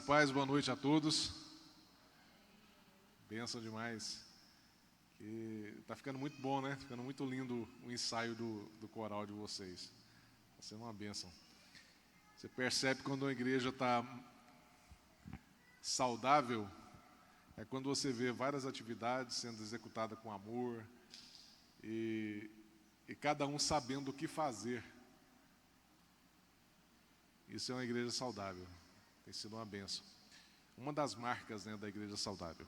paz, boa noite a todos. Bênção demais. Está ficando muito bom, né? Ficando muito lindo o ensaio do coral de vocês. Está sendo uma bênção. Você percebe quando uma igreja está saudável, é quando você vê várias atividades sendo executadas com amor e cada um sabendo o que fazer. Isso é uma igreja saudável. Tem sido uma bênção. Uma das marcas, né, da igreja saudável.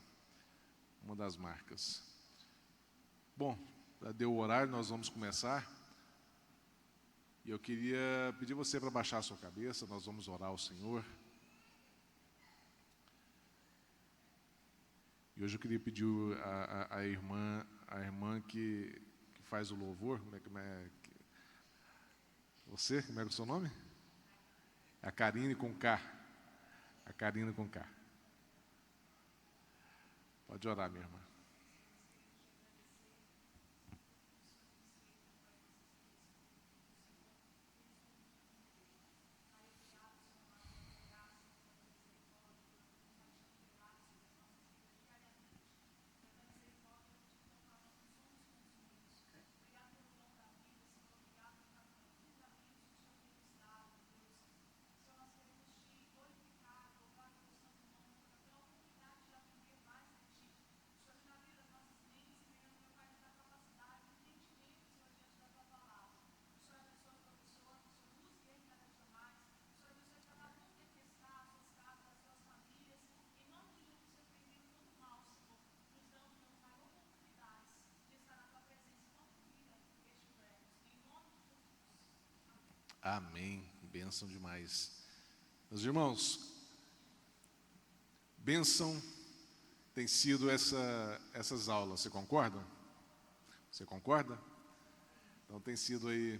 Uma das marcas. Bom, já deu o horário, nós vamos começar. E eu queria pedir você para baixar a sua cabeça, nós vamos orar ao Senhor. E hoje eu queria pedir a irmã que faz o louvor. Como é você? Como é o seu nome? A Karine com K. A Karine com K. Pode orar, minha irmã. Amém. Bênção demais. Meus irmãos, bênção tem sido essas aulas. Você concorda? Você concorda? Então tem sido aí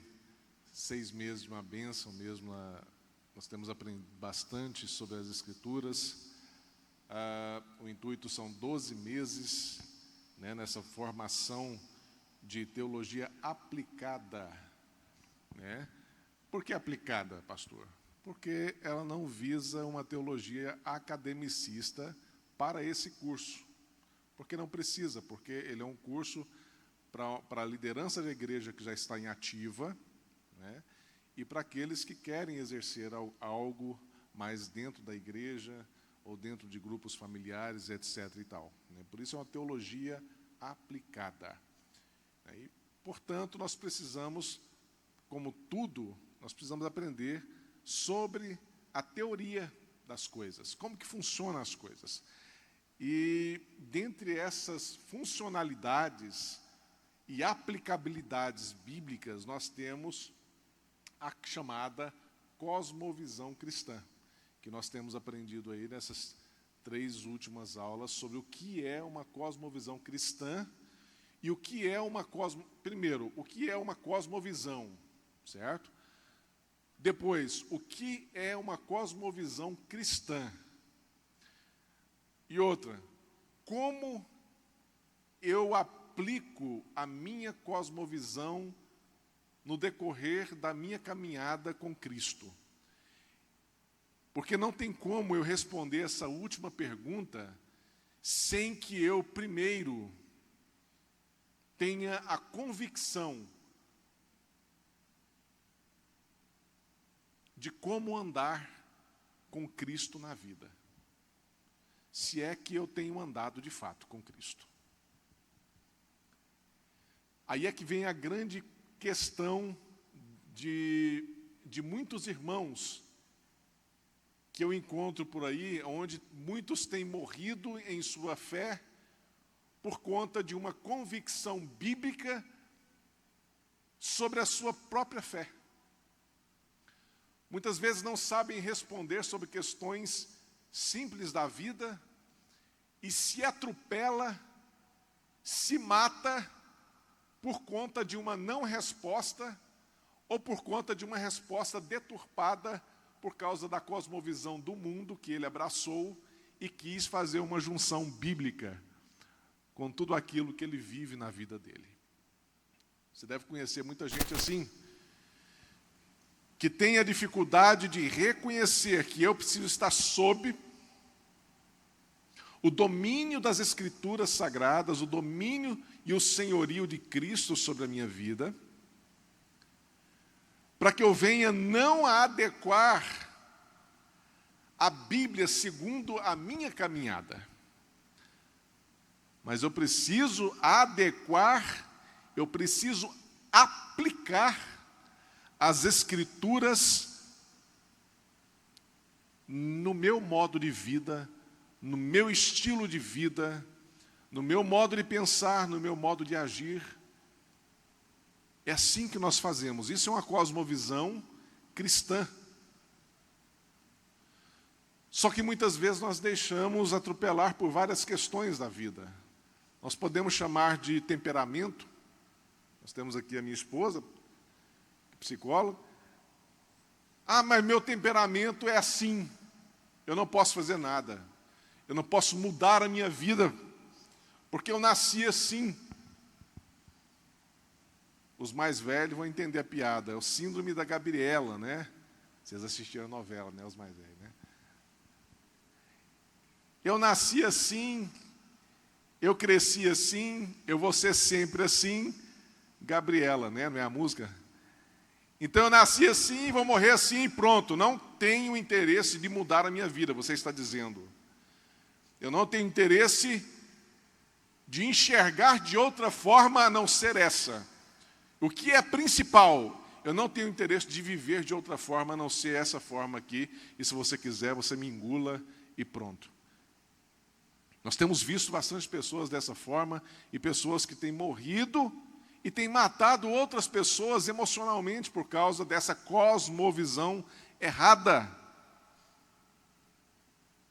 6 meses de uma bênção mesmo. Nós temos aprendido bastante sobre as Escrituras. O intuito são 12 meses, né, nessa formação de teologia aplicada, né? Por que aplicada, pastor? Porque ela não visa uma teologia academicista para esse curso. Porque não precisa, porque ele é um curso para a liderança da igreja que já está em ativa, né? E para aqueles que querem exercer algo mais dentro da igreja ou dentro de grupos familiares, etc. e tal, né? Por isso é uma teologia aplicada. E, portanto, nós precisamos, como tudo, nós precisamos aprender sobre a teoria das coisas, como que funcionam as coisas. E, dentre essas funcionalidades e aplicabilidades bíblicas, nós temos a chamada cosmovisão cristã, que nós temos aprendido aí nessas 3 últimas aulas sobre o que é uma cosmovisão cristã e o que é primeiro, o que é uma cosmovisão, certo? Depois, o que é uma cosmovisão cristã? E outra, como eu aplico a minha cosmovisão no decorrer da minha caminhada com Cristo? Porque não tem como eu responder essa última pergunta sem que eu, primeiro, tenha a convicção de como andar com Cristo na vida. Se é que eu tenho andado de fato com Cristo. Aí é que vem a grande questão de muitos irmãos que eu encontro por aí, onde muitos têm morrido em sua fé por conta de uma convicção bíblica sobre a sua própria fé. Muitas vezes não sabem responder sobre questões simples da vida e se atropela, se mata por conta de uma não resposta ou por conta de uma resposta deturpada por causa da cosmovisão do mundo que ele abraçou e quis fazer uma junção bíblica com tudo aquilo que ele vive na vida dele. Você deve conhecer muita gente assim, que tem a dificuldade de reconhecer que eu preciso estar sob o domínio das Escrituras Sagradas, o domínio e o senhorio de Cristo sobre a minha vida, para que eu venha não a adequar a Bíblia segundo a minha caminhada, mas eu preciso adequar, eu preciso aplicar as Escrituras no meu modo de vida, no meu estilo de vida, no meu modo de pensar, no meu modo de agir. É assim que nós fazemos. Isso é uma cosmovisão cristã. Só que muitas vezes nós deixamos atropelar por várias questões da vida. Nós podemos chamar de temperamento. Nós temos aqui a minha esposa, psicóloga. Ah, mas meu temperamento é assim. Eu não posso fazer nada. Eu não posso mudar a minha vida, porque eu nasci assim. Os mais velhos vão entender a piada. É o síndrome da Gabriela, né? Vocês assistiram a novela, né? Os mais velhos, né? Eu nasci assim, eu cresci assim, eu vou ser sempre assim. Gabriela, né? Não é a música? Então eu nasci assim, vou morrer assim e pronto. Não tenho interesse de mudar a minha vida, você está dizendo. Eu não tenho interesse de enxergar de outra forma a não ser essa. O que é principal? Eu não tenho interesse de viver de outra forma a não ser essa forma aqui. E se você quiser, você me engula e pronto. Nós temos visto bastante pessoas dessa forma e pessoas que têm morrido e têm matado outras pessoas emocionalmente por causa dessa cosmovisão errada.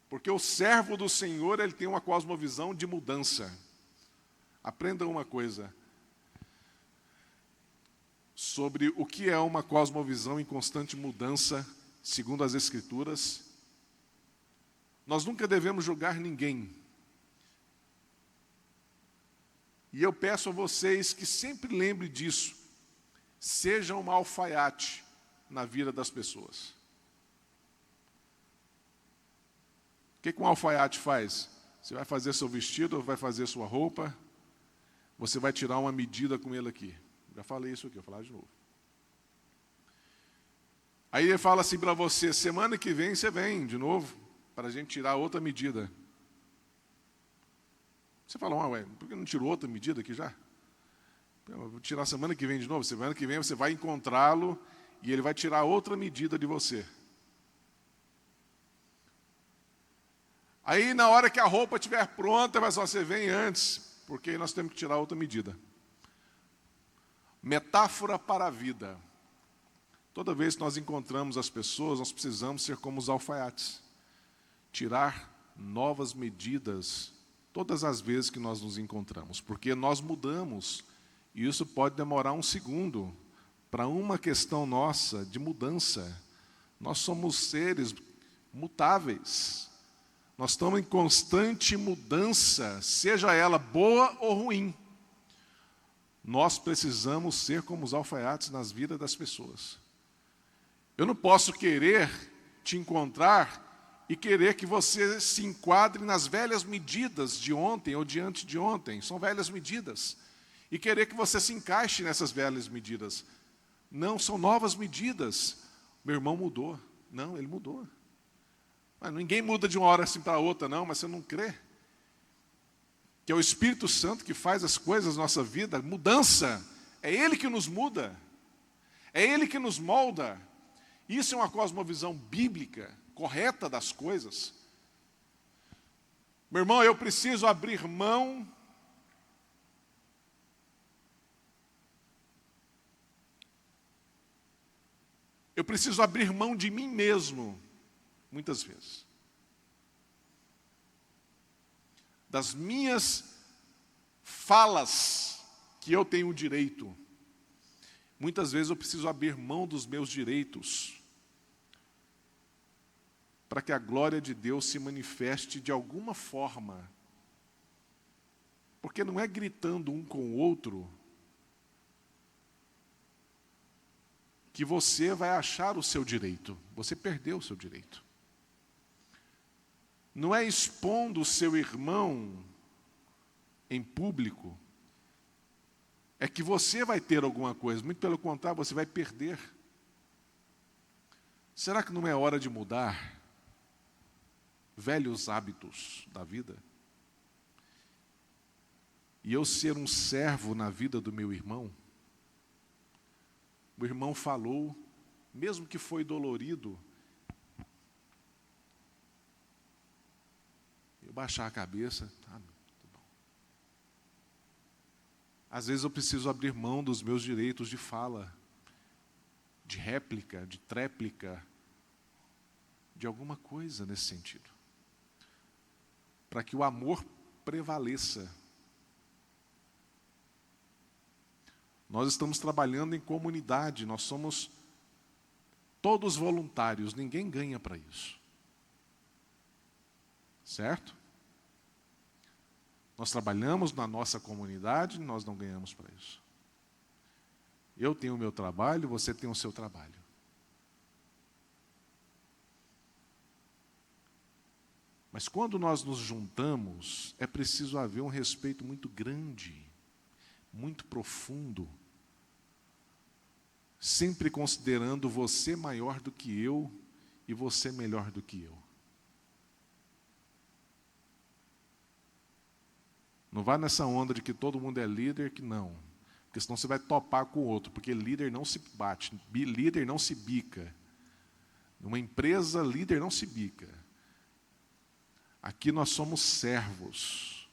Porque o servo do Senhor, ele tem uma cosmovisão de mudança. Aprenda uma coisa sobre o que é uma cosmovisão em constante mudança, segundo as Escrituras. Nós nunca devemos julgar ninguém. E eu peço a vocês que sempre lembrem disso. Sejam um alfaiate na vida das pessoas. O que um alfaiate faz? Você vai fazer seu vestido, vai fazer sua roupa, você vai tirar uma medida com ele aqui. Já falei isso aqui, vou falar de novo. Aí ele fala assim para você, semana que vem você vem de novo, para a gente tirar outra medida. Você fala, ué, por que não tirou outra medida aqui já? Eu vou tirar semana que vem de novo. Semana que vem você vai encontrá-lo e ele vai tirar outra medida de você. Aí na hora que a roupa estiver pronta, mas você vem antes, porque aí nós temos que tirar outra medida. Metáfora para a vida. Toda vez que nós encontramos as pessoas, nós precisamos ser como os alfaiates. Tirar novas medidas todas as vezes que nós nos encontramos. Porque nós mudamos. E isso pode demorar um segundo para uma questão nossa de mudança. Nós somos seres mutáveis. Nós estamos em constante mudança, seja ela boa ou ruim. Nós precisamos ser como os alfaiates nas vidas das pessoas. Eu não posso querer te encontrar e querer que você se enquadre nas velhas medidas de ontem ou de antes de ontem. São velhas medidas. E querer que você se encaixe nessas velhas medidas. Não, são novas medidas. Meu irmão mudou. Não, ele mudou. Mas ninguém muda de uma hora assim para a outra, não, mas você não crê. Que é o Espírito Santo que faz as coisas na nossa vida, mudança, é Ele que nos muda, é Ele que nos molda. Isso é uma cosmovisão bíblica, correta das coisas. Meu irmão, eu preciso abrir mão de mim mesmo, muitas vezes. Das minhas falas que eu tenho direito. Muitas vezes eu preciso abrir mão dos meus direitos para que a glória de Deus se manifeste de alguma forma. Porque não é gritando um com o outro que você vai achar o seu direito. Você perdeu o seu direito. não é expondo o seu irmão em público, é que você vai ter alguma coisa. Muito pelo contrário, você vai perder. Será que não é hora de mudar velhos hábitos da vida? E eu ser um servo na vida do meu irmão? O irmão falou, mesmo que foi dolorido, eu baixar a cabeça, tá bom. Às vezes eu preciso abrir mão dos meus direitos de fala, de réplica, de tréplica, de alguma coisa nesse sentido, para que o amor prevaleça. Nós estamos trabalhando em comunidade, nós somos todos voluntários, ninguém ganha para isso. Certo? Nós trabalhamos na nossa comunidade, nós não ganhamos para isso. Eu tenho o meu trabalho, você tem o seu trabalho. Mas quando nós nos juntamos, é preciso haver um respeito muito grande, muito profundo, sempre considerando você maior do que eu e você melhor do que eu. Não vá nessa onda de que todo mundo é líder, que não. Porque senão você vai topar com o outro, porque líder não se bate, líder não se bica. Numa empresa, líder não se bica. Aqui nós somos servos.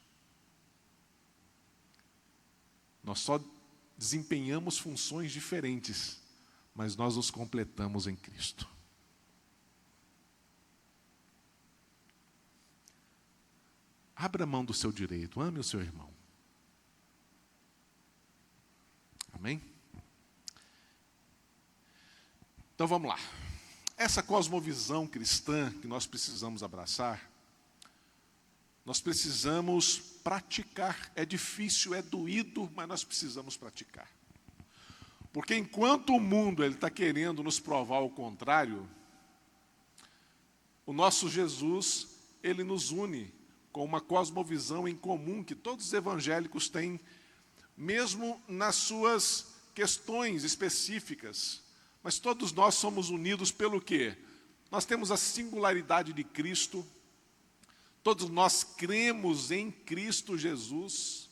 Nós só desempenhamos funções diferentes, mas nós nos completamos em Cristo. Abra mão do seu direito, ame o seu irmão. Amém? Então vamos lá. Essa cosmovisão cristã que nós precisamos abraçar, nós precisamos praticar. É difícil, é doído, mas nós precisamos praticar. Porque enquanto o mundo está querendo nos provar o contrário, o nosso Jesus, ele nos une com uma cosmovisão em comum que todos os evangélicos têm, mesmo nas suas questões específicas. Mas todos nós somos unidos pelo quê? Nós temos a singularidade de Cristo, todos nós cremos em Cristo Jesus,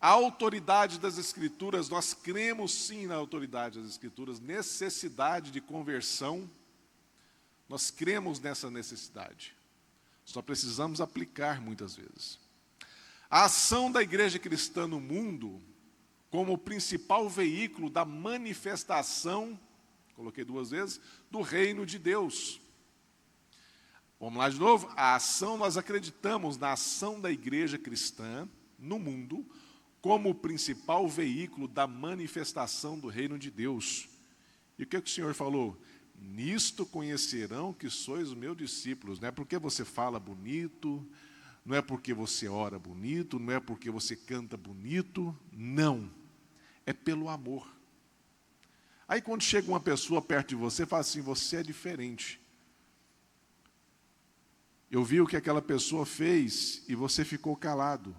a autoridade das Escrituras, nós cremos sim na autoridade das Escrituras, necessidade de conversão, nós cremos nessa necessidade. Só precisamos aplicar muitas vezes. A ação da igreja cristã no mundo, como o principal veículo da manifestação, coloquei 2 vezes, do reino de Deus. Vamos lá de novo? A ação, nós acreditamos na ação da igreja cristã no mundo, como o principal veículo da manifestação do reino de Deus. E o que o Senhor falou? Nisto conhecerão que sois os meus discípulos. Não é porque você fala bonito, não é porque você ora bonito, não é porque você canta bonito, não. É pelo amor. Aí quando chega uma pessoa perto de você, fala assim, você é diferente. Eu vi o que aquela pessoa fez e você ficou calado.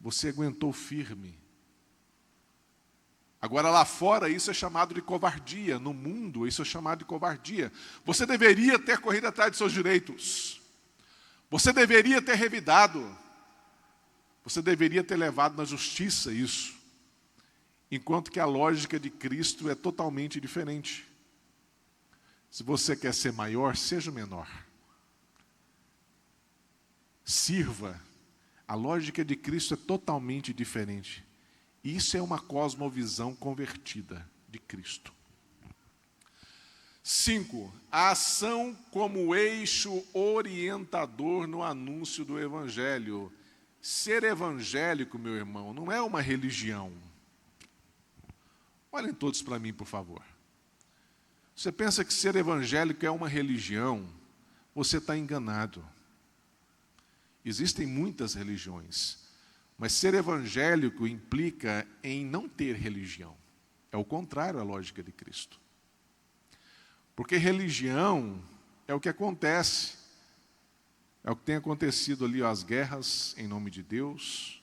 Você aguentou firme. Agora lá fora isso é chamado de covardia, no mundo isso é chamado de covardia. Você deveria ter corrido atrás de seus direitos. Você deveria ter revidado. Você deveria ter levado na justiça isso. Enquanto que a lógica de Cristo é totalmente diferente. Se você quer ser maior, seja menor. Sirva. A lógica de Cristo é totalmente diferente. Isso é uma cosmovisão convertida de Cristo. 5. A ação como eixo orientador no anúncio do Evangelho. Ser evangélico, meu irmão, não é uma religião. Olhem todos para mim, por favor. Você pensa que ser evangélico é uma religião? Você está enganado. Existem muitas religiões. Mas ser evangélico implica em não ter religião. É o contrário à lógica de Cristo. Porque religião é o que acontece. É o que tem acontecido ali, ó, as guerras em nome de Deus,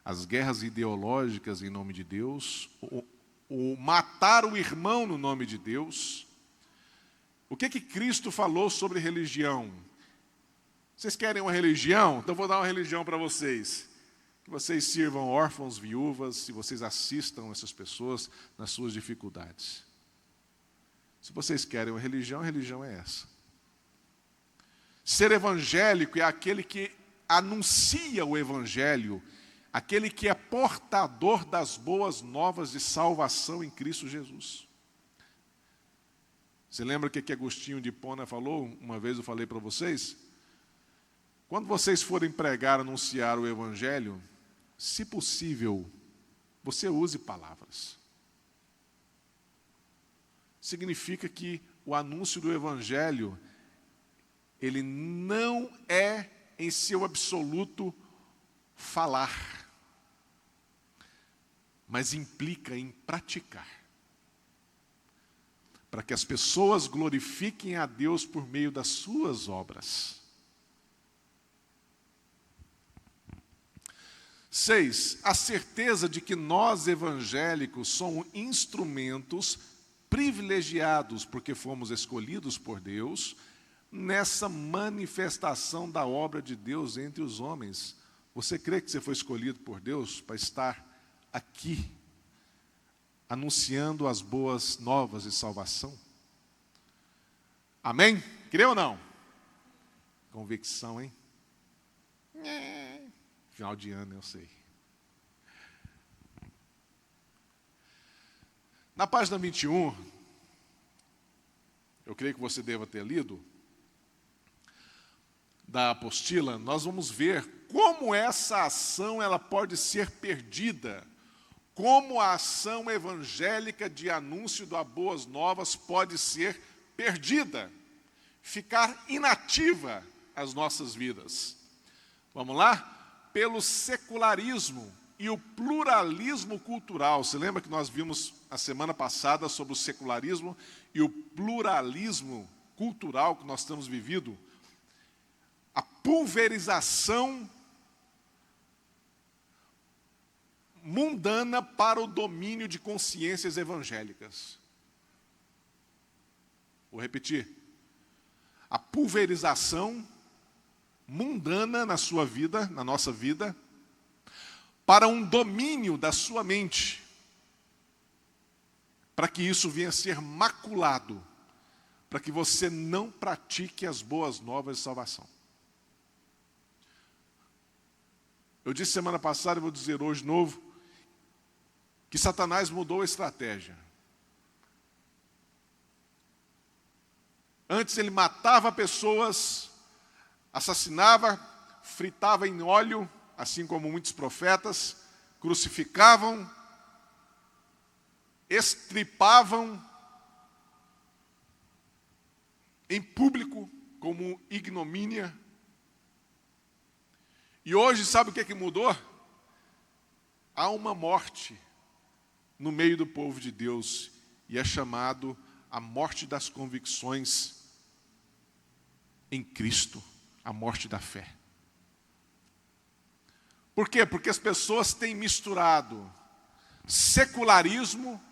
as guerras ideológicas em nome de Deus, o matar o irmão no nome de Deus. O que Cristo falou sobre religião? Vocês querem uma religião? Então vou dar uma religião para vocês. Que vocês sirvam órfãos, viúvas, e vocês assistam essas pessoas nas suas dificuldades. Se vocês querem uma religião, a religião é essa. Ser evangélico é aquele que anuncia o evangelho, aquele que é portador das boas novas de salvação em Cristo Jesus. Você lembra o que Agostinho de Hipona falou? Uma vez eu falei para vocês. Quando vocês forem pregar, anunciar o evangelho, se possível, você use palavras. Significa que o anúncio do evangelho, ele não é em seu absoluto falar, mas implica em praticar. Para que as pessoas glorifiquem a Deus por meio das suas obras. 6. A certeza de que nós, evangélicos, somos instrumentos privilegiados, porque fomos escolhidos por Deus, nessa manifestação da obra de Deus entre os homens. Você crê que você foi escolhido por Deus para estar aqui, anunciando as boas novas de salvação? Amém? Crê ou não? Convicção, hein? Final de ano, eu sei. Na página 21, eu creio que você deva ter lido, da apostila, nós vamos ver como essa ação ela pode ser perdida, como a ação evangélica de anúncio das boas novas pode ser perdida, ficar inativa as nossas vidas. Vamos lá? Pelo secularismo e o pluralismo cultural. Você lembra que nós vimos a semana passada sobre o secularismo e o pluralismo cultural que nós temos vivido? A pulverização mundana para o domínio de consciências evangélicas. Vou repetir. A pulverização mundana na sua vida, na nossa vida, para um domínio da sua mente, para que isso venha a ser maculado, para que você não pratique as boas novas de salvação. Eu disse semana passada e vou dizer hoje de novo, que Satanás mudou a estratégia. Antes ele matava pessoas, assassinava, fritava em óleo, assim como muitos profetas, crucificavam, estripavam em público como ignomínia. E hoje, sabe o que mudou? Há uma morte no meio do povo de Deus, e é chamado a morte das convicções em Cristo, a morte da fé. Por quê? Porque as pessoas têm misturado secularismo,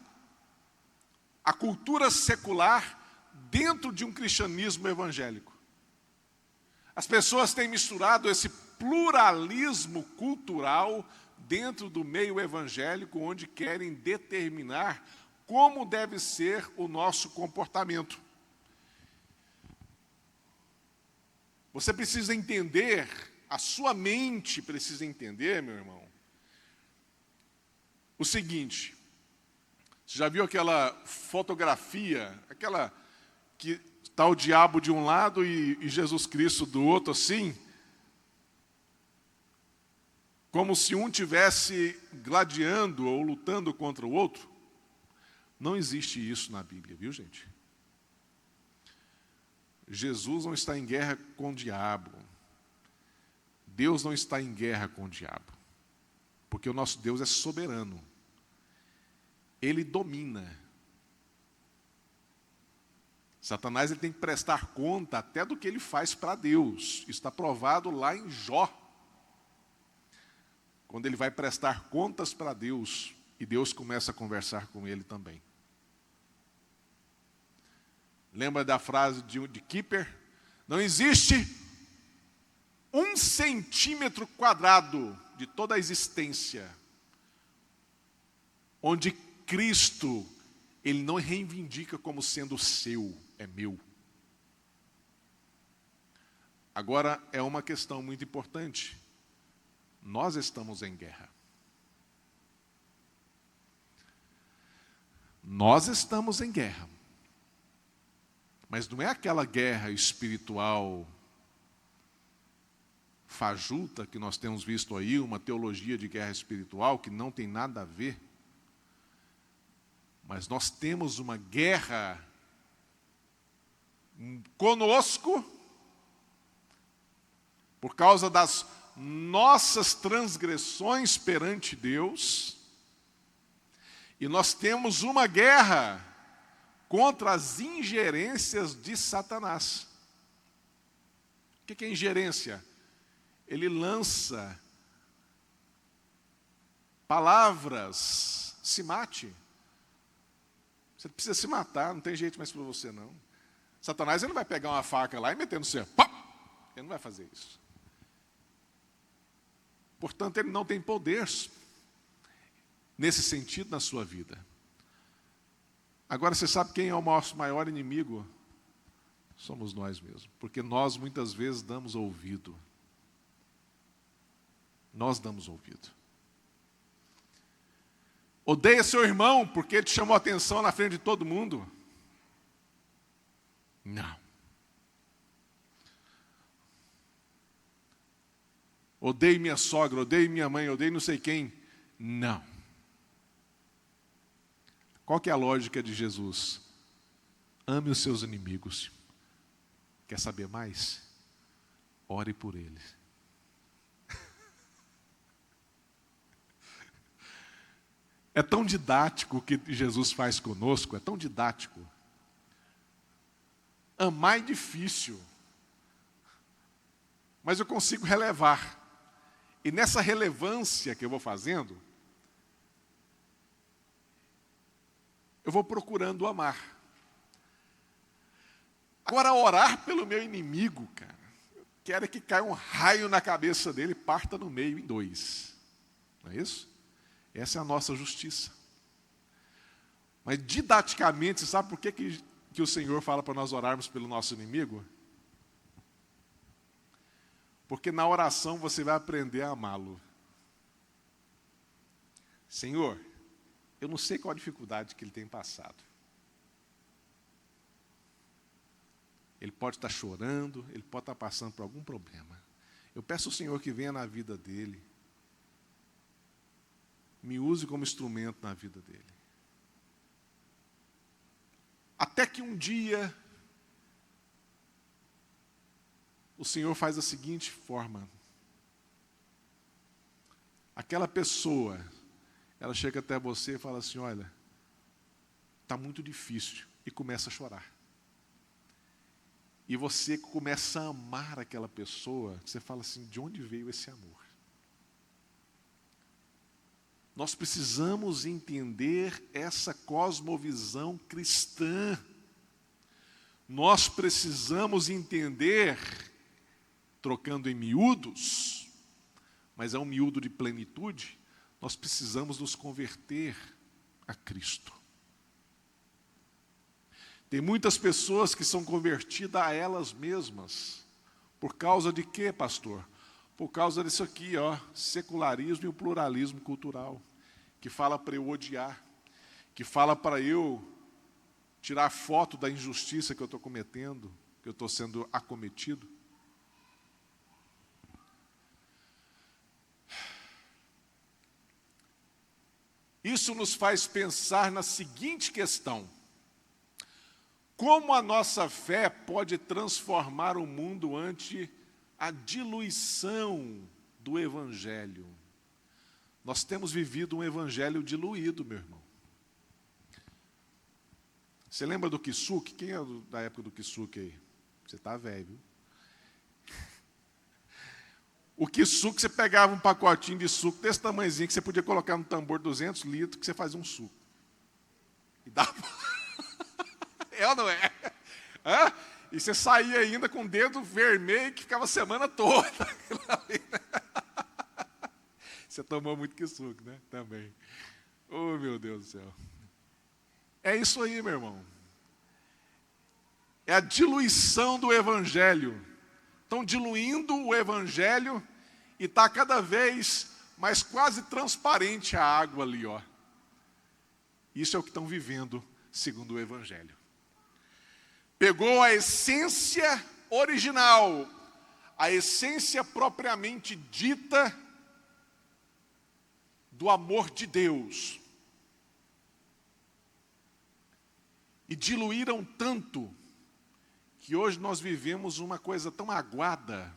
a cultura secular, dentro de um cristianismo evangélico. As pessoas têm misturado esse pluralismo cultural dentro do meio evangélico, onde querem determinar como deve ser o nosso comportamento. Você precisa entender, a sua mente precisa entender, meu irmão, o seguinte: você já viu aquela fotografia, aquela que está o diabo de um lado e Jesus Cristo do outro, assim? Como se um tivesse gladiando ou lutando contra o outro? Não existe isso na Bíblia, viu, gente? Jesus não está em guerra com o diabo. Deus não está em guerra com o diabo. Porque o nosso Deus é soberano. Ele domina. Satanás ele tem que prestar conta até do que ele faz para Deus. Isso está provado lá em Jó. Quando ele vai prestar contas para Deus, e Deus começa a conversar com ele também. Lembra da frase de Kuyper? Não existe 1 centímetro quadrado de toda a existência onde Cristo, ele não reivindica como sendo seu, é meu. Agora, é uma questão muito importante. Nós estamos em guerra. Nós estamos em guerra. Mas não é aquela guerra espiritual fajuta que nós temos visto aí, uma teologia de guerra espiritual que não tem nada a ver. Mas nós temos uma guerra conosco por causa das nossas transgressões perante Deus, e nós temos uma guerra contra as ingerências de Satanás. O que é ingerência? Ele lança palavras, se mate. Você precisa se matar, não tem jeito mais para você não. Satanás ele não vai pegar uma faca lá e meter no seu, pá! Ele não vai fazer isso. Portanto, ele não tem poder nesse sentido na sua vida. Agora, você sabe quem é o nosso maior inimigo? Somos nós mesmos. Porque nós, muitas vezes, damos ouvido. Nós damos ouvido. Odeia seu irmão porque ele te chamou a atenção na frente de todo mundo? Não. Odeio minha sogra, odeio minha mãe, odeio não sei quem? Não. Qual que é a lógica de Jesus? Ame os seus inimigos. Quer saber mais? Ore por eles. É tão didático o que Jesus faz conosco, é tão didático. Amar é difícil, mas eu consigo relevar. E nessa relevância que eu vou fazendo, eu vou procurando amar. Agora, orar pelo meu inimigo, cara, eu quero que caia um raio na cabeça dele e parta no meio em 2. Não é isso? Essa é a nossa justiça. Mas didaticamente, você sabe por que o Senhor fala para nós orarmos pelo nosso inimigo? Porque na oração você vai aprender a amá-lo. Senhor, eu não sei qual a dificuldade que ele tem passado. Ele pode estar chorando, ele pode estar passando por algum problema. Eu peço ao Senhor que venha na vida dele. Me use como instrumento na vida dele. Até que um dia, o Senhor faz da seguinte forma. Aquela pessoa, ela chega até você e fala assim, olha, está muito difícil, e começa a chorar. E você começa a amar aquela pessoa, você fala assim, de onde veio esse amor? Nós precisamos entender essa cosmovisão cristã. Nós precisamos entender, trocando em miúdos, mas é um miúdo de plenitude, nós precisamos nos converter a Cristo. Tem muitas pessoas que são convertidas a elas mesmas. Por causa de quê, pastor? Por causa disso aqui, ó, secularismo e o pluralismo cultural, que fala para eu odiar, que fala para eu tirar foto da injustiça que eu estou cometendo, que eu estou sendo acometido. Isso nos faz pensar na seguinte questão: como a nossa fé pode transformar o mundo ante a diluição do Evangelho? Nós temos vivido um Evangelho diluído, meu irmão. Você lembra do Kisuke? Quem é da época do Kisuke aí? Você está velho, viu? O Kisuke, você pegava um pacotinho de suco desse tamanhozinho que você podia colocar no tambor 200 litros, que você fazia um suco. E dava... É ou não é? Hã? E você saía ainda com o dedo vermelho que ficava a semana toda. Você tomou muito Kisuke, né? Também. Oh, meu Deus do céu. É isso aí, meu irmão. É a diluição do Evangelho. Estão diluindo o Evangelho e está cada vez mais quase transparente a água ali, ó. Isso é o que estão vivendo segundo o Evangelho. Pegou a essência original, a essência propriamente dita do amor de Deus, e diluíram tanto que hoje nós vivemos uma coisa tão aguada,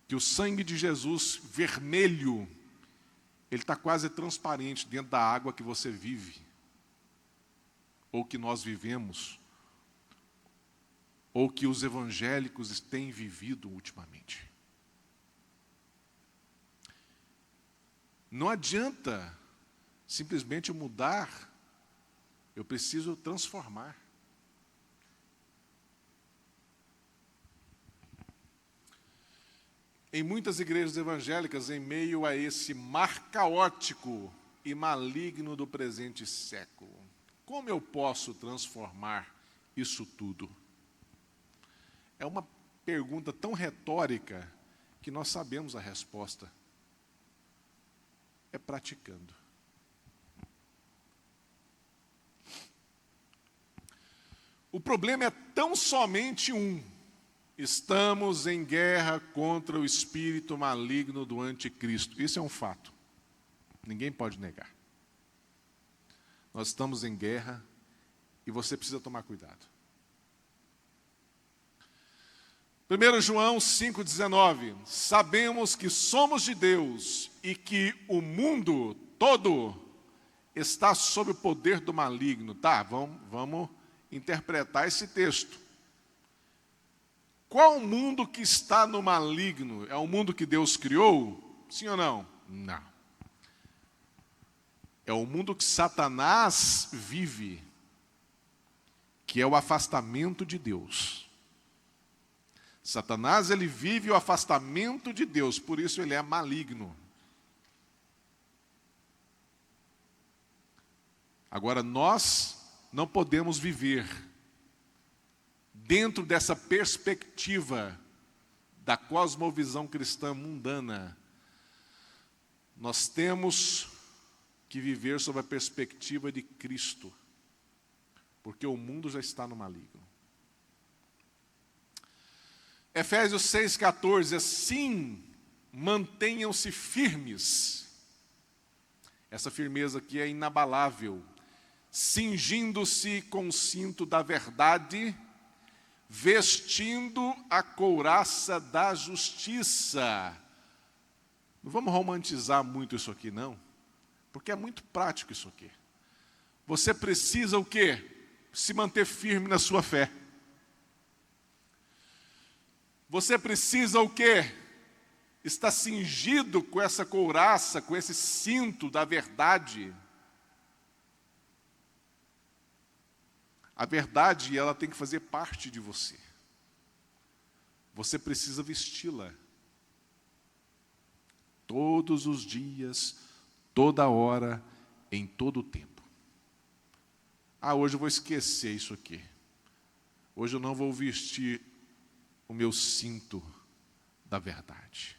que o sangue de Jesus vermelho, ele está quase transparente dentro da água que você vive, ou que nós vivemos, ou que os evangélicos têm vivido ultimamente. Não adianta simplesmente mudar, eu preciso transformar. Em muitas igrejas evangélicas, em meio a esse mar caótico e maligno do presente século, como eu posso transformar isso tudo? É uma pergunta tão retórica que nós sabemos a resposta. É praticando. O problema é tão somente um. Estamos em guerra contra o espírito maligno do anticristo. Isso é um fato. Ninguém pode negar. Nós estamos em guerra e você precisa tomar cuidado. 1 João 5,19. Sabemos que somos de Deus e que o mundo todo está sob o poder do maligno. Tá, vamos interpretar esse texto. Qual o mundo que está no maligno? É o mundo que Deus criou? Sim ou não? Não. É o mundo que Satanás vive, que é o afastamento de Deus. Satanás, ele vive o afastamento de Deus, por isso ele é maligno. Agora, nós não podemos viver dentro dessa perspectiva da cosmovisão cristã mundana. Nós temos que viver sob a perspectiva de Cristo, porque o mundo já está no maligno. Efésios 6,14, assim, mantenham-se firmes. Essa firmeza aqui é inabalável. Cingindo-se com o cinto da verdade, vestindo a couraça da justiça. Não vamos romantizar muito isso aqui, não, porque é muito prático isso aqui. Você precisa o quê? Se manter firme na sua fé. Você precisa o quê? Estar cingido com essa couraça, com esse cinto da verdade. A verdade, ela tem que fazer parte de você. Você precisa vesti-la. Todos os dias, toda hora, em todo o tempo. Ah, hoje eu vou esquecer isso aqui. Hoje eu não vou vestir o meu cinto da verdade.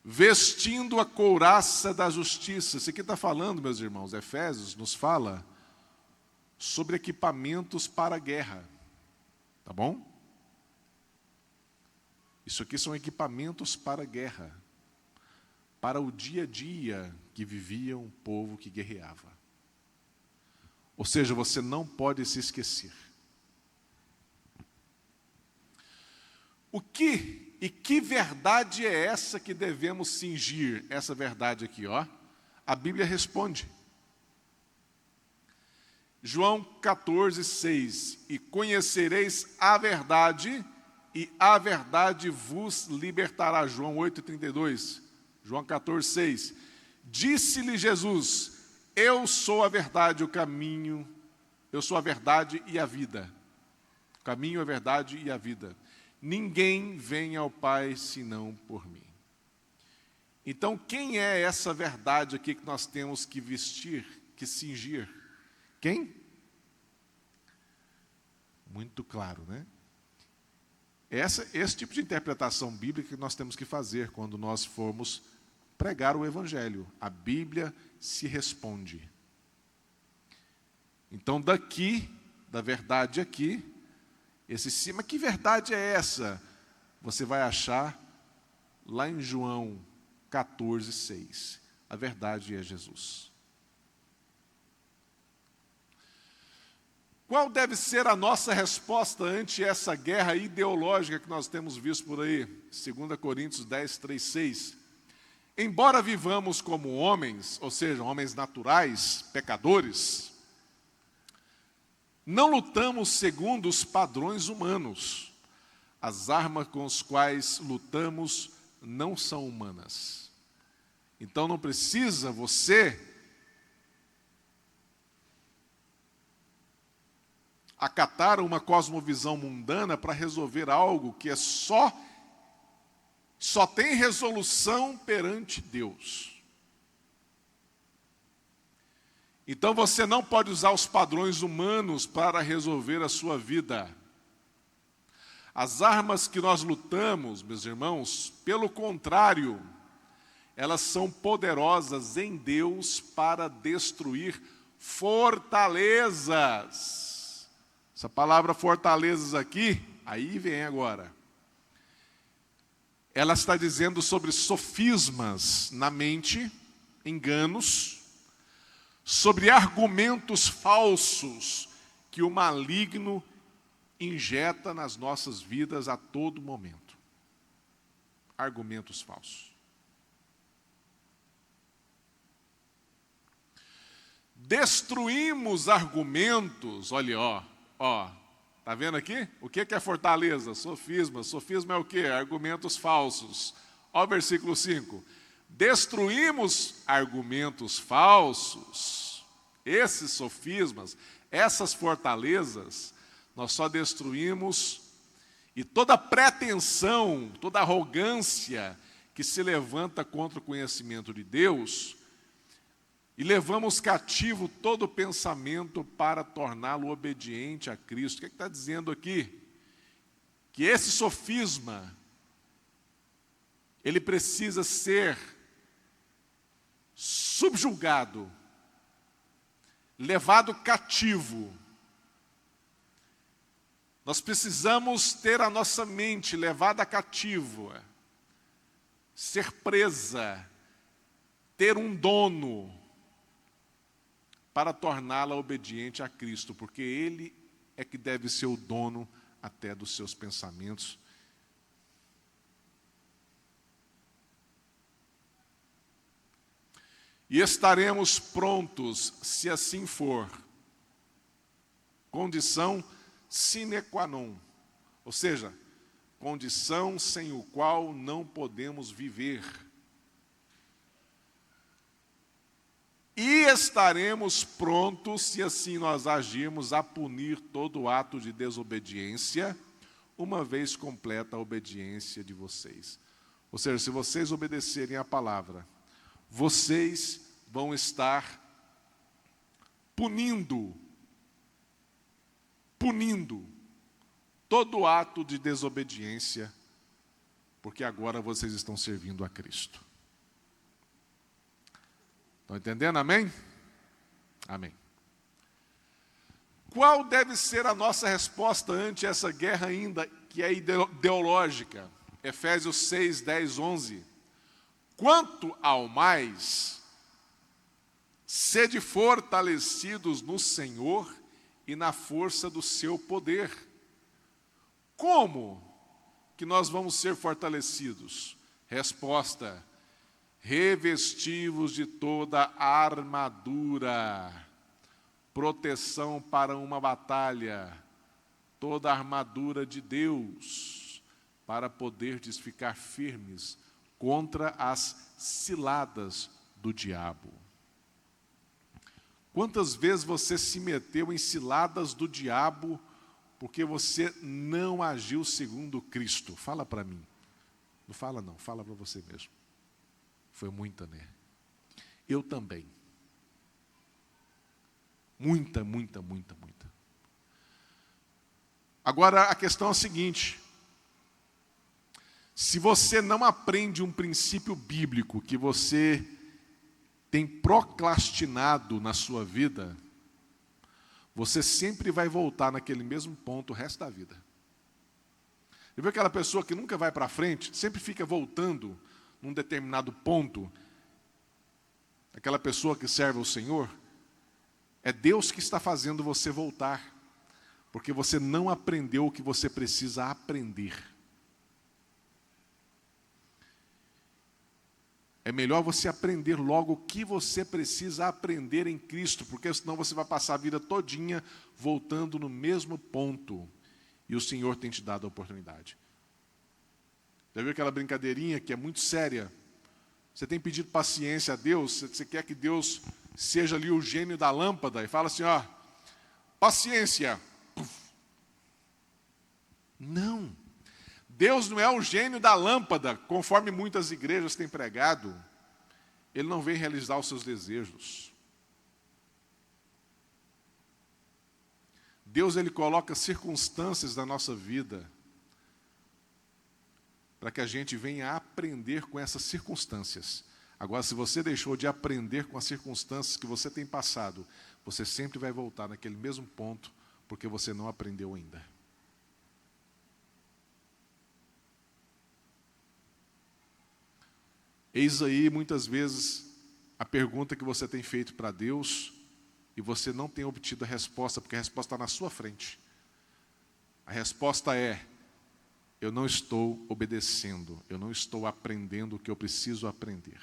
Vestindo a couraça da justiça. Isso aqui está falando, meus irmãos, Efésios nos fala sobre equipamentos para a guerra. Tá bom? Isso aqui são equipamentos para a guerra, para o dia a dia que vivia um povo que guerreava. Ou seja, você não pode se esquecer. O que E que verdade é essa que devemos cingir? Essa verdade aqui, ó. A Bíblia responde. João 14, 6. E conhecereis a verdade, e a verdade vos libertará. João 8, 32. João 14, 6. Disse-lhe Jesus: eu sou a verdade, o caminho, eu sou a verdade e a vida. O caminho, a verdade e a vida. Ninguém vem ao Pai senão por mim. Então, quem é essa verdade aqui que nós temos que vestir, que cingir? Quem? Muito claro, né? Esse tipo de interpretação bíblica que nós temos que fazer quando nós formos pregar o Evangelho. A Bíblia se responde. Então, daqui, da verdade aqui, esse cima, que verdade é essa? Você vai achar lá em João 14, 6. A verdade é Jesus. Qual deve ser a nossa resposta ante essa guerra ideológica que nós temos visto por aí? 2 Coríntios 10, 3, 6. Embora vivamos como homens, ou seja, homens naturais, pecadores, não lutamos segundo os padrões humanos. As armas com as quais lutamos não são humanas. Então não precisa você acatar uma cosmovisão mundana para resolver algo que é só tem resolução perante Deus. Então você não pode usar os padrões humanos para resolver a sua vida. As armas que nós lutamos, meus irmãos, pelo contrário, elas são poderosas em Deus para destruir fortalezas. Essa palavra fortalezas aqui, aí vem agora. Ela está dizendo sobre sofismas na mente, enganos, sobre argumentos falsos que o maligno injeta nas nossas vidas a todo momento. Argumentos falsos. Destruímos argumentos, olha, ó, tá vendo aqui? O que é fortaleza? Sofisma. Sofisma é o quê? Argumentos falsos. Ó o versículo 5. Destruímos argumentos falsos. Esses sofismas, essas fortalezas, nós só destruímos, e toda pretensão, toda arrogância que se levanta contra o conhecimento de Deus, e levamos cativo todo pensamento para torná-lo obediente a Cristo. O que está dizendo aqui? Que esse sofisma, ele precisa ser subjugado, levado cativo. Nós precisamos ter a nossa mente levada cativo, ser presa, ter um dono, para torná-la obediente a Cristo, porque Ele é que deve ser o dono até dos seus pensamentos. E estaremos prontos, se assim for. Condição sine qua non, ou seja, condição sem o qual não podemos viver. E estaremos prontos, se assim nós agirmos, a punir todo ato de desobediência, uma vez completa a obediência de vocês. Ou seja, se vocês obedecerem a palavra, vocês vão estar punindo todo ato de desobediência, porque agora vocês estão servindo a Cristo. Estão entendendo? Amém? Amém. Qual deve ser a nossa resposta ante essa guerra ainda que é ideológica? Efésios 6, 10, 11. Quanto ao mais, sede fortalecidos no Senhor e na força do seu poder. Como? que nós vamos ser fortalecidos? Resposta: revestivos de toda a armadura, proteção para uma batalha, toda a armadura de Deus, para poderdes ficar firmes contra as ciladas do diabo. Quantas vezes você se meteu em ciladas do diabo porque você não agiu segundo Cristo? Fala para mim. Não fala não, fala para você mesmo. Foi muita, né? Eu também. Muita. Agora, a questão é a seguinte: se você não aprende um princípio bíblico que você tem procrastinado na sua vida, você sempre vai voltar naquele mesmo ponto o resto da vida. Você viu aquela pessoa que nunca vai para frente, sempre fica voltando num determinado ponto? Aquela pessoa que serve ao Senhor, é Deus que está fazendo você voltar, porque você não aprendeu o que você precisa aprender. É melhor você aprender logo o que você precisa aprender em Cristo, porque senão você vai passar a vida todinha voltando no mesmo ponto. E o Senhor tem te dado a oportunidade. Já viu aquela brincadeirinha que é muito séria? Você tem pedido paciência a Deus, você quer que Deus seja ali o gênio da lâmpada, e fala assim, ó, paciência. Puf. Não. Deus não é o gênio da lâmpada, conforme muitas igrejas têm pregado. Ele não vem realizar os seus desejos. Deus, Ele coloca circunstâncias na nossa vida para que a gente venha aprender com essas circunstâncias. Agora, se você deixou de aprender com as circunstâncias que você tem passado, você sempre vai voltar naquele mesmo ponto, porque você não aprendeu ainda. Eis aí, muitas vezes, a pergunta que você tem feito para Deus e você não tem obtido a resposta, porque a resposta está na sua frente. A resposta é: eu não estou obedecendo, eu não estou aprendendo o que eu preciso aprender.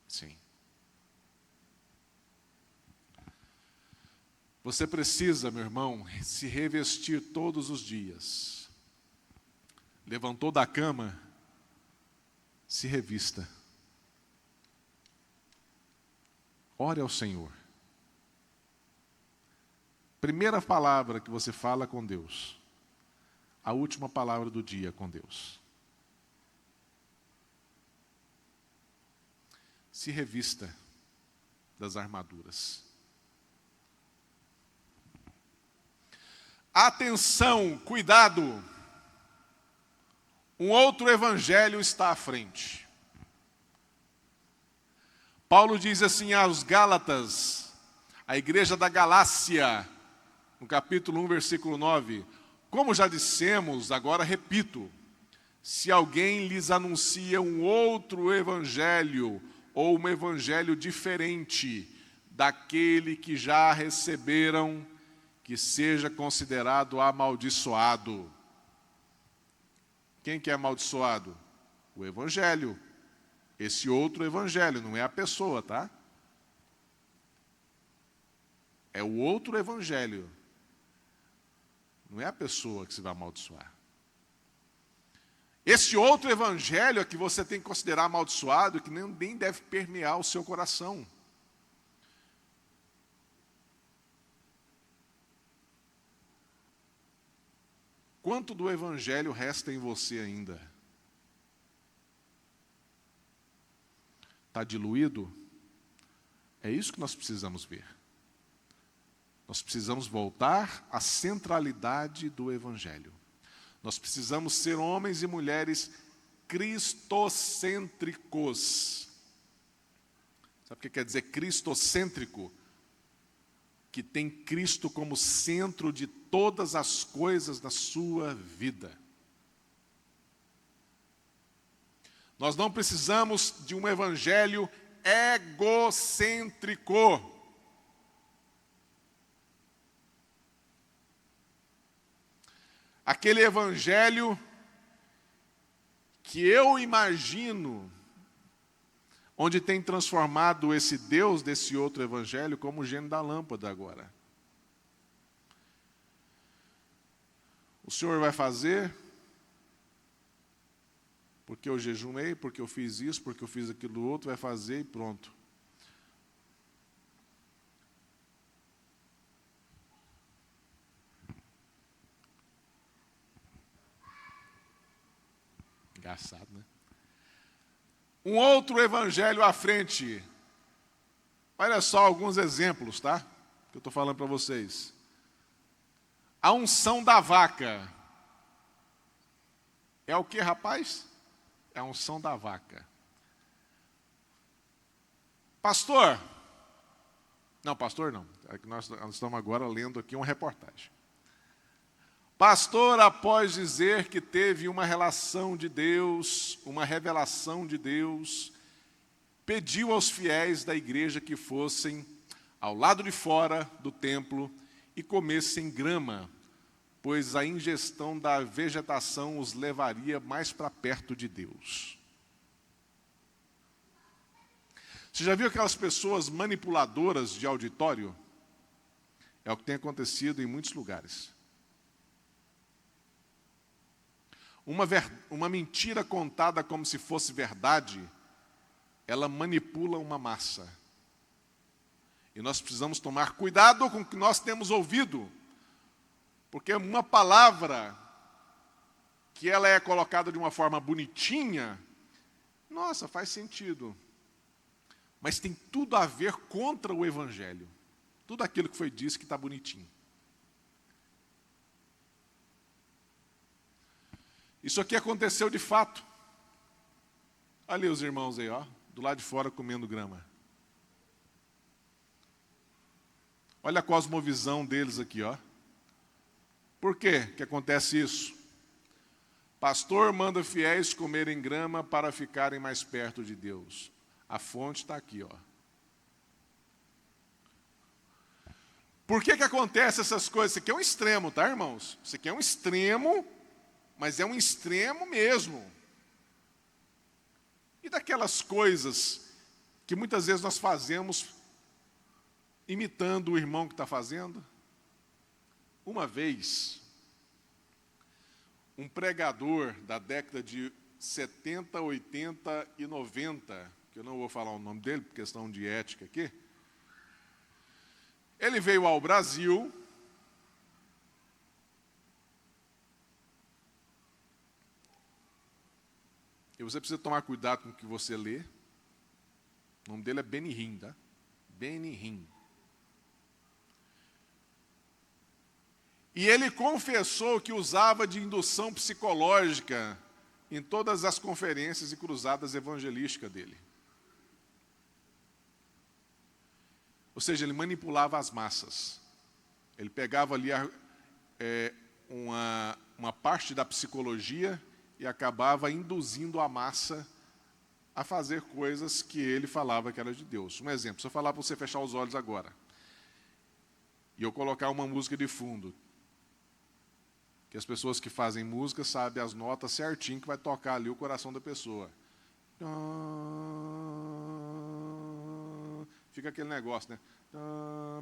Sim. Você precisa, meu irmão, se revestir todos os dias. Levantou da cama, se revista. Ore ao Senhor. Primeira palavra que você fala com Deus, a última palavra do dia com Deus. Se revista das armaduras. Atenção, cuidado! Um outro evangelho está à frente. Paulo diz assim aos Gálatas, a igreja da Galácia, no capítulo 1, versículo 9: como já dissemos, agora repito, se alguém lhes anuncia um outro evangelho, ou um evangelho diferente daquele que já receberam, que seja considerado amaldiçoado. Quem que é amaldiçoado? O evangelho. Esse outro evangelho, não é a pessoa, tá? É o outro evangelho. Não é a pessoa que se vai amaldiçoar. Esse outro evangelho é que você tem que considerar amaldiçoado, que nem deve permear o seu coração. Quanto do evangelho resta em você ainda? Está diluído? É isso que nós precisamos ver. Nós precisamos voltar à centralidade do evangelho. Nós precisamos ser homens e mulheres cristocêntricos. Sabe o que quer dizer cristocêntrico? Que tem Cristo como centro de todas as coisas da sua vida. Nós não precisamos de um evangelho egocêntrico. aquele evangelho que eu imagino, onde tem transformado esse Deus desse outro evangelho como o gênio da lâmpada agora. O Senhor vai fazer, porque eu jejumei, porque eu fiz isso, porque eu fiz aquilo outro, vai fazer e pronto. Engraçado, né? Um outro evangelho à frente. Olha só alguns exemplos, tá? Que eu estou falando para vocês. A unção da vaca. É o que, rapaz? É a unção da vaca. Pastor? Não, pastor não. É que nós estamos agora lendo aqui uma reportagem. Pastor, após dizer que teve uma relação de Deus, uma revelação de Deus, pediu aos fiéis da igreja que fossem ao lado de fora do templo e comessem grama, pois a ingestão da vegetação os levaria mais para perto de Deus. Você já viu aquelas pessoas manipuladoras de auditório? É o que tem acontecido em muitos lugares. Uma mentira contada como se fosse verdade, ela manipula uma massa. E nós precisamos tomar cuidado com o que nós temos ouvido, porque uma palavra que ela é colocada de uma forma bonitinha, nossa, faz sentido. Mas tem tudo a ver contra o Evangelho. Tudo aquilo que foi dito que está bonitinho. Isso aqui aconteceu de fato. Ali os irmãos aí, ó, do lado de fora comendo grama. Olha a cosmovisão deles aqui, ó. Por quê que acontece isso? Pastor manda fiéis comerem grama para ficarem mais perto de Deus. A fonte está aqui, ó. Por que acontece essas coisas? Isso aqui é um extremo, tá, irmãos? Isso aqui é um extremo, mas é um extremo mesmo. E daquelas coisas que muitas vezes nós fazemos imitando o irmão que está fazendo? Uma vez, um pregador da década de 70, 80 e 90, que eu não vou falar o nome dele por questão de ética aqui, ele veio ao Brasil e você precisa tomar cuidado com o que você lê. O nome dele é Benihim, tá? Benihim. E ele confessou que usava de indução psicológica em todas as conferências e cruzadas evangelísticas dele. Ou seja, ele manipulava as massas. Ele pegava ali uma parte da psicologia e acabava induzindo a massa a fazer coisas que ele falava que era de Deus. Um exemplo, se eu falar para você fechar os olhos agora, e eu colocar uma música de fundo, que as pessoas que fazem música sabem as notas certinho que vai tocar ali o coração da pessoa. Fica aquele negócio, né?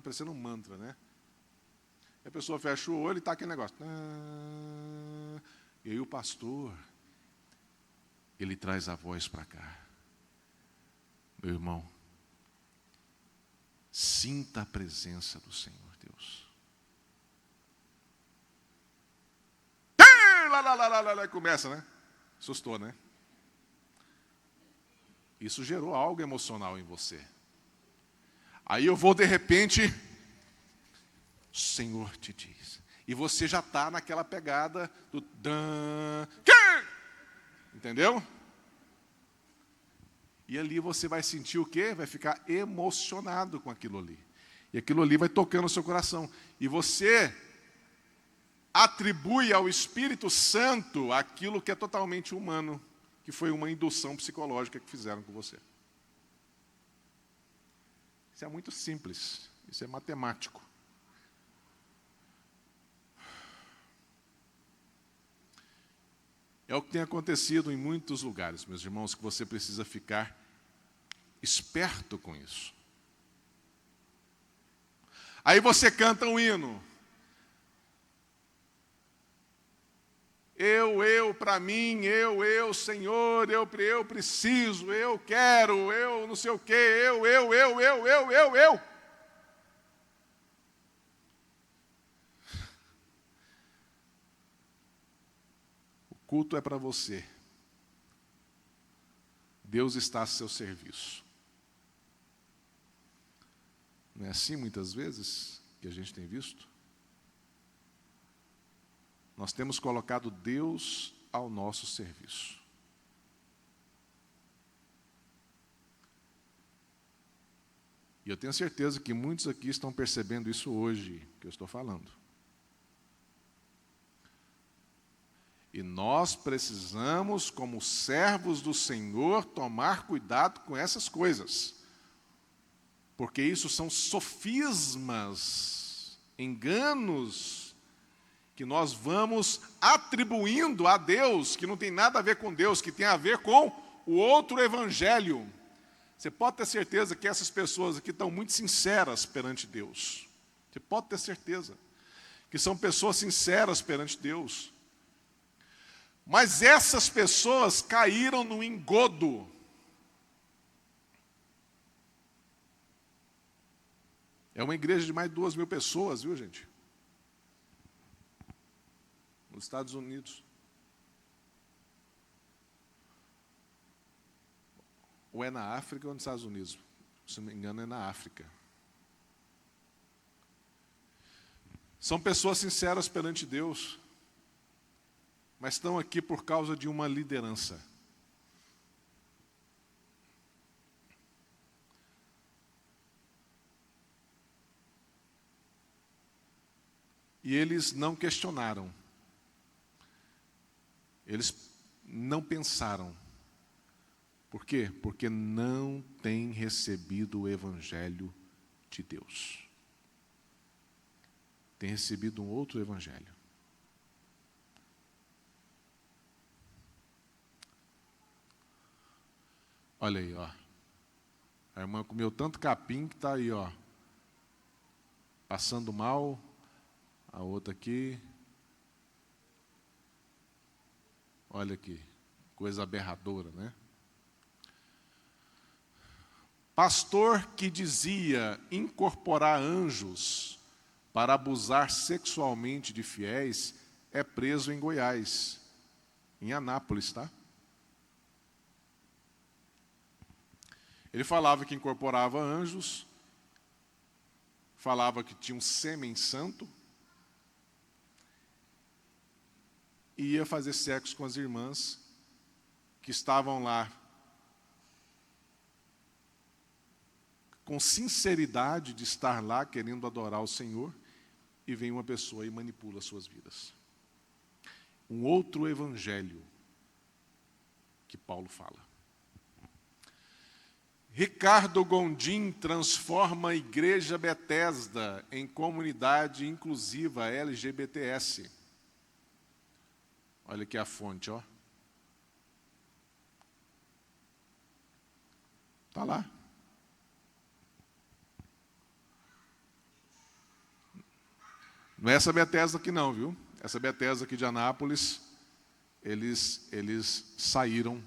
Parecendo um mantra, né? E a pessoa fecha o olho e está aquele negócio. E aí o pastor, ele traz a voz para cá. Meu irmão, sinta a presença do Senhor Deus. Lá, começa, né? Assustou, né? Isso gerou algo emocional em você. Aí eu vou, de repente, o Senhor te diz. E você já está naquela pegada do dan. Entendeu? E ali você vai sentir o quê? Vai ficar emocionado com aquilo ali. E aquilo ali vai tocando o seu coração. E você atribui ao Espírito Santo aquilo que é totalmente humano, que foi uma indução psicológica que fizeram com você. Isso é muito simples, isso é matemático. É o que tem acontecido em muitos lugares, meus irmãos, que você precisa ficar esperto com isso. Aí você canta um hino. Para mim, Senhor, eu preciso, eu quero, eu não sei o quê, eu. O culto é para você. Deus está a seu serviço. Não é assim muitas vezes que a gente tem visto? Nós temos colocado Deus ao nosso serviço. E eu tenho certeza que muitos aqui estão percebendo isso hoje, que eu estou falando. E nós precisamos, como servos do Senhor, tomar cuidado com essas coisas. Porque isso são sofismas, enganos, que nós vamos atribuindo a Deus, que não tem nada a ver com Deus, que tem a ver com o outro evangelho. Você pode ter certeza que essas pessoas aqui estão muito sinceras perante Deus. Você pode ter certeza que são pessoas sinceras perante Deus. Mas essas pessoas caíram no engodo. É uma igreja de mais de 2.000 pessoas, viu, gente? Nos Estados Unidos. Ou é na África ou nos Estados Unidos. Se não me engano, é na África. São pessoas sinceras perante Deus, mas estão aqui por causa de uma liderança. E eles não questionaram. Eles não pensaram. Por quê? Porque não têm recebido o Evangelho de Deus. Tem recebido um outro Evangelho. Olha aí, ó. A irmã comeu tanto capim que está aí, ó. Passando mal. A outra aqui. Olha aqui. Coisa aberradora, né? Pastor que dizia incorporar anjos para abusar sexualmente de fiéis é preso em Goiás, em Anápolis, tá? Ele falava que incorporava anjos, falava que tinha um sêmen santo e ia fazer sexo com as irmãs que estavam lá com sinceridade de estar lá querendo adorar o Senhor, e vem uma pessoa e manipula suas vidas. Um outro evangelho que Paulo fala. Ricardo Gondim transforma a Igreja Bethesda em comunidade inclusiva LGBTS. Olha aqui a fonte, ó. Está lá. Não é essa Bethesda aqui não, viu? Essa Bethesda aqui de Anápolis, eles saíram.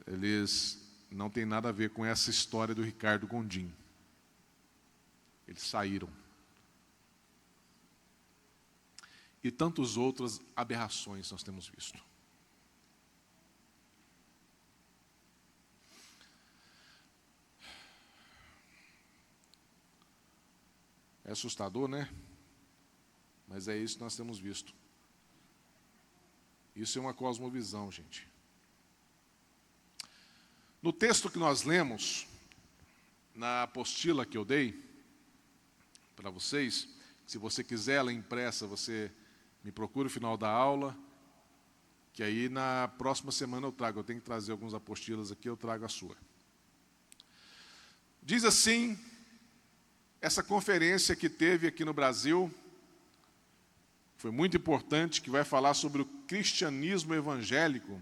Eles não têm nada a ver com essa história do Ricardo Gondim. Eles saíram. E tantas outras aberrações nós temos visto. É assustador, né? Mas é isso que nós temos visto. Isso é uma cosmovisão, gente. No texto que nós lemos, na apostila que eu dei para vocês, se você quiser ela impressa, você me procura no final da aula, que aí na próxima semana eu trago. Eu tenho que trazer algumas apostilas aqui, eu trago a sua. Diz assim, essa conferência que teve aqui no Brasil, foi muito importante, que vai falar sobre o cristianismo evangélico.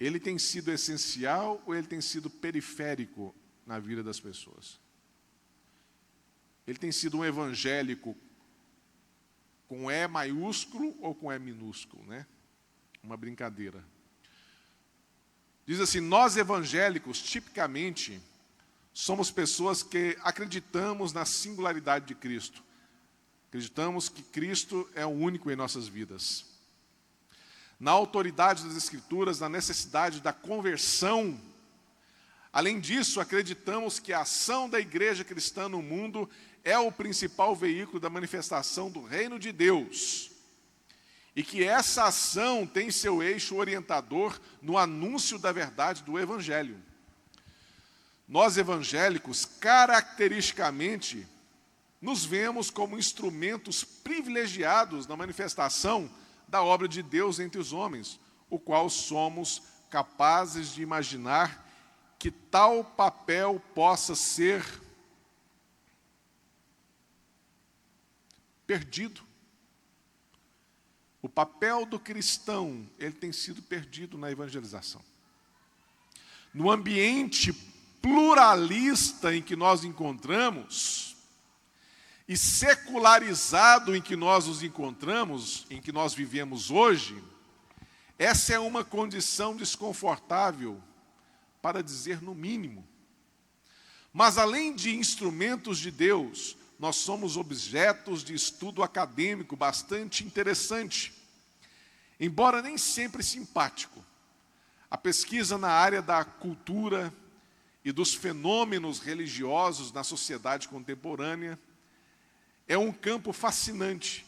Ele tem sido essencial ou ele tem sido periférico na vida das pessoas? Ele tem sido um evangélico com E maiúsculo ou com E minúsculo, né? Uma brincadeira. Diz assim, nós evangélicos, tipicamente, somos pessoas que acreditamos na singularidade de Cristo. Acreditamos que Cristo é o único em nossas vidas. Na autoridade das Escrituras, na necessidade da conversão. Além disso, acreditamos que a ação da igreja cristã no mundo é o principal veículo da manifestação do reino de Deus. E que essa ação tem seu eixo orientador no anúncio da verdade do Evangelho. Nós evangélicos, caracteristicamente, nos vemos como instrumentos privilegiados na manifestação da obra de Deus entre os homens, o qual somos capazes de imaginar que tal papel possa ser perdido. O papel do cristão, ele tem sido perdido na evangelização. No ambiente pluralista em que nós encontramos, e secularizado em que nós nos encontramos, em que nós vivemos hoje, essa é uma condição desconfortável, para dizer no mínimo. Mas além de instrumentos de Deus, nós somos objetos de estudo acadêmico bastante interessante, embora nem sempre simpático. A pesquisa na área da cultura e dos fenômenos religiosos na sociedade contemporânea é um campo fascinante.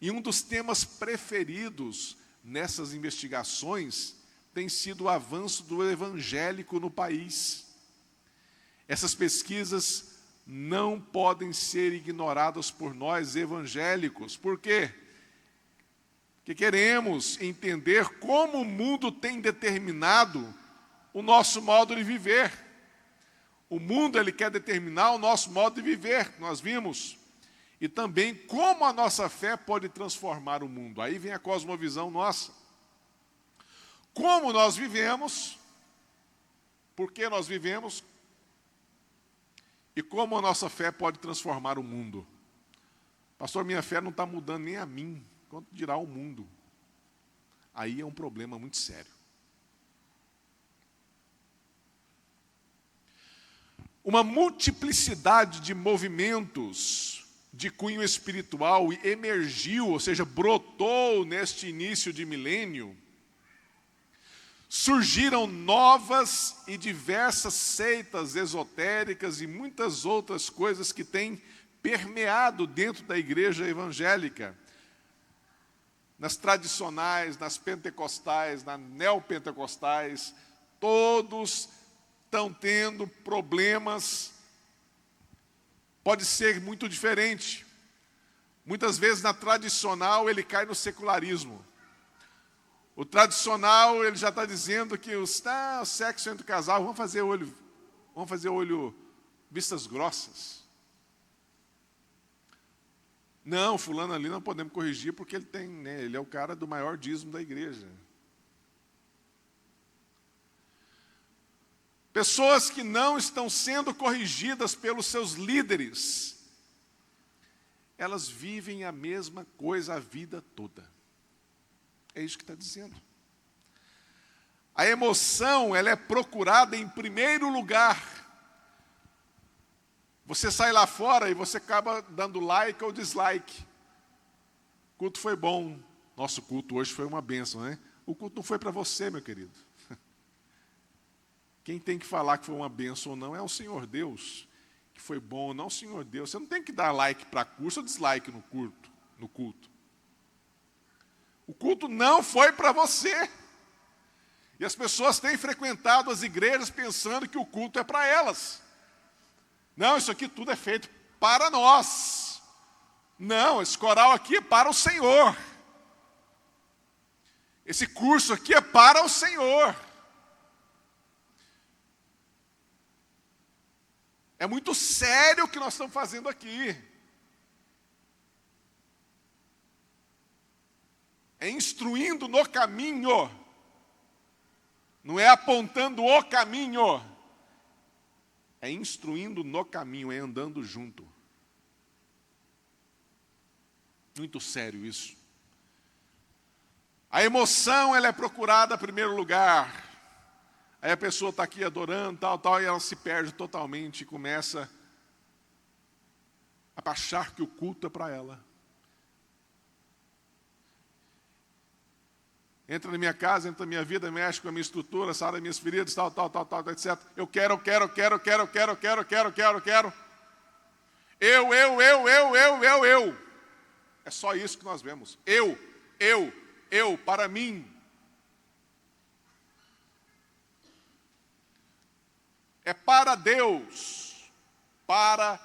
E um dos temas preferidos nessas investigações tem sido o avanço do evangélico no país. Essas pesquisas não podem ser ignoradas por nós evangélicos. Por quê? Porque queremos entender como o mundo tem determinado o nosso modo de viver. O mundo, ele quer determinar o nosso modo de viver, nós vimos. E também como a nossa fé pode transformar o mundo. Aí vem a cosmovisão nossa. Como nós vivemos, por que nós vivemos, e como a nossa fé pode transformar o mundo. Pastor, minha fé não está mudando nem a mim, quanto dirá o mundo. Aí é um problema muito sério. Uma multiplicidade de movimentos de cunho espiritual emergiu, ou seja, brotou neste início de milênio. Surgiram novas e diversas seitas esotéricas e muitas outras coisas que têm permeado dentro da igreja evangélica. Nas tradicionais, nas pentecostais, nas neopentecostais, todos estão tendo problemas. Pode ser muito diferente. Muitas vezes na tradicional ele cai no secularismo. O tradicional, ele já está dizendo que o sexo entre casal, vamos fazer olho, vistas grossas. Não, fulano ali não podemos corrigir porque ele tem, né, ele é o cara do maior dízimo da igreja. Pessoas que não estão sendo corrigidas pelos seus líderes, elas vivem a mesma coisa a vida toda. É isso que está dizendo. A emoção, ela é procurada em primeiro lugar. Você sai lá fora e você acaba dando like ou dislike. O culto foi bom. Nosso culto hoje foi uma bênção, né? O culto não foi para você, meu querido. Quem tem que falar que foi uma bênção ou não é o Senhor Deus. Que foi bom ou não, o Senhor Deus. Você não tem que dar like para curso ou dislike no culto. O culto não foi para você. E as pessoas têm frequentado as igrejas pensando que o culto é para elas. Não, isso aqui tudo é feito para nós. Não, esse coral aqui é para o Senhor. Esse curso aqui é para o Senhor. É muito sério o que nós estamos fazendo aqui. É instruindo no caminho. Não é apontando o caminho. É instruindo no caminho, é andando junto. Muito sério isso. A emoção, ela é procurada em primeiro lugar. Aí a pessoa está aqui adorando, tal, e ela se perde totalmente e começa a achar que o culto é para ela. Entra na minha casa, entra na minha vida, mexe com a minha estrutura, sara minhas feridas, tal, etc. Eu quero. Eu. É só isso que nós vemos. Eu, para mim. É para Deus. Para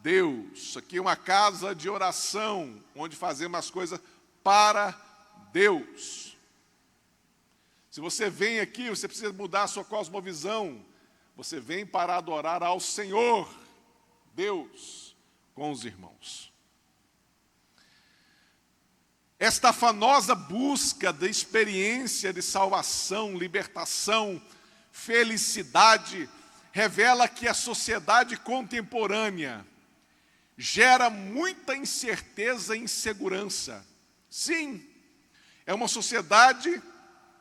Deus. Aqui é uma casa de oração, onde fazemos as coisas para Deus. Se você vem aqui, você precisa mudar a sua cosmovisão. Você vem para adorar ao Senhor, Deus, com os irmãos. Esta afanosa busca da experiência de salvação, libertação, felicidade, revela que a sociedade contemporânea gera muita incerteza e insegurança. Sim, é uma sociedade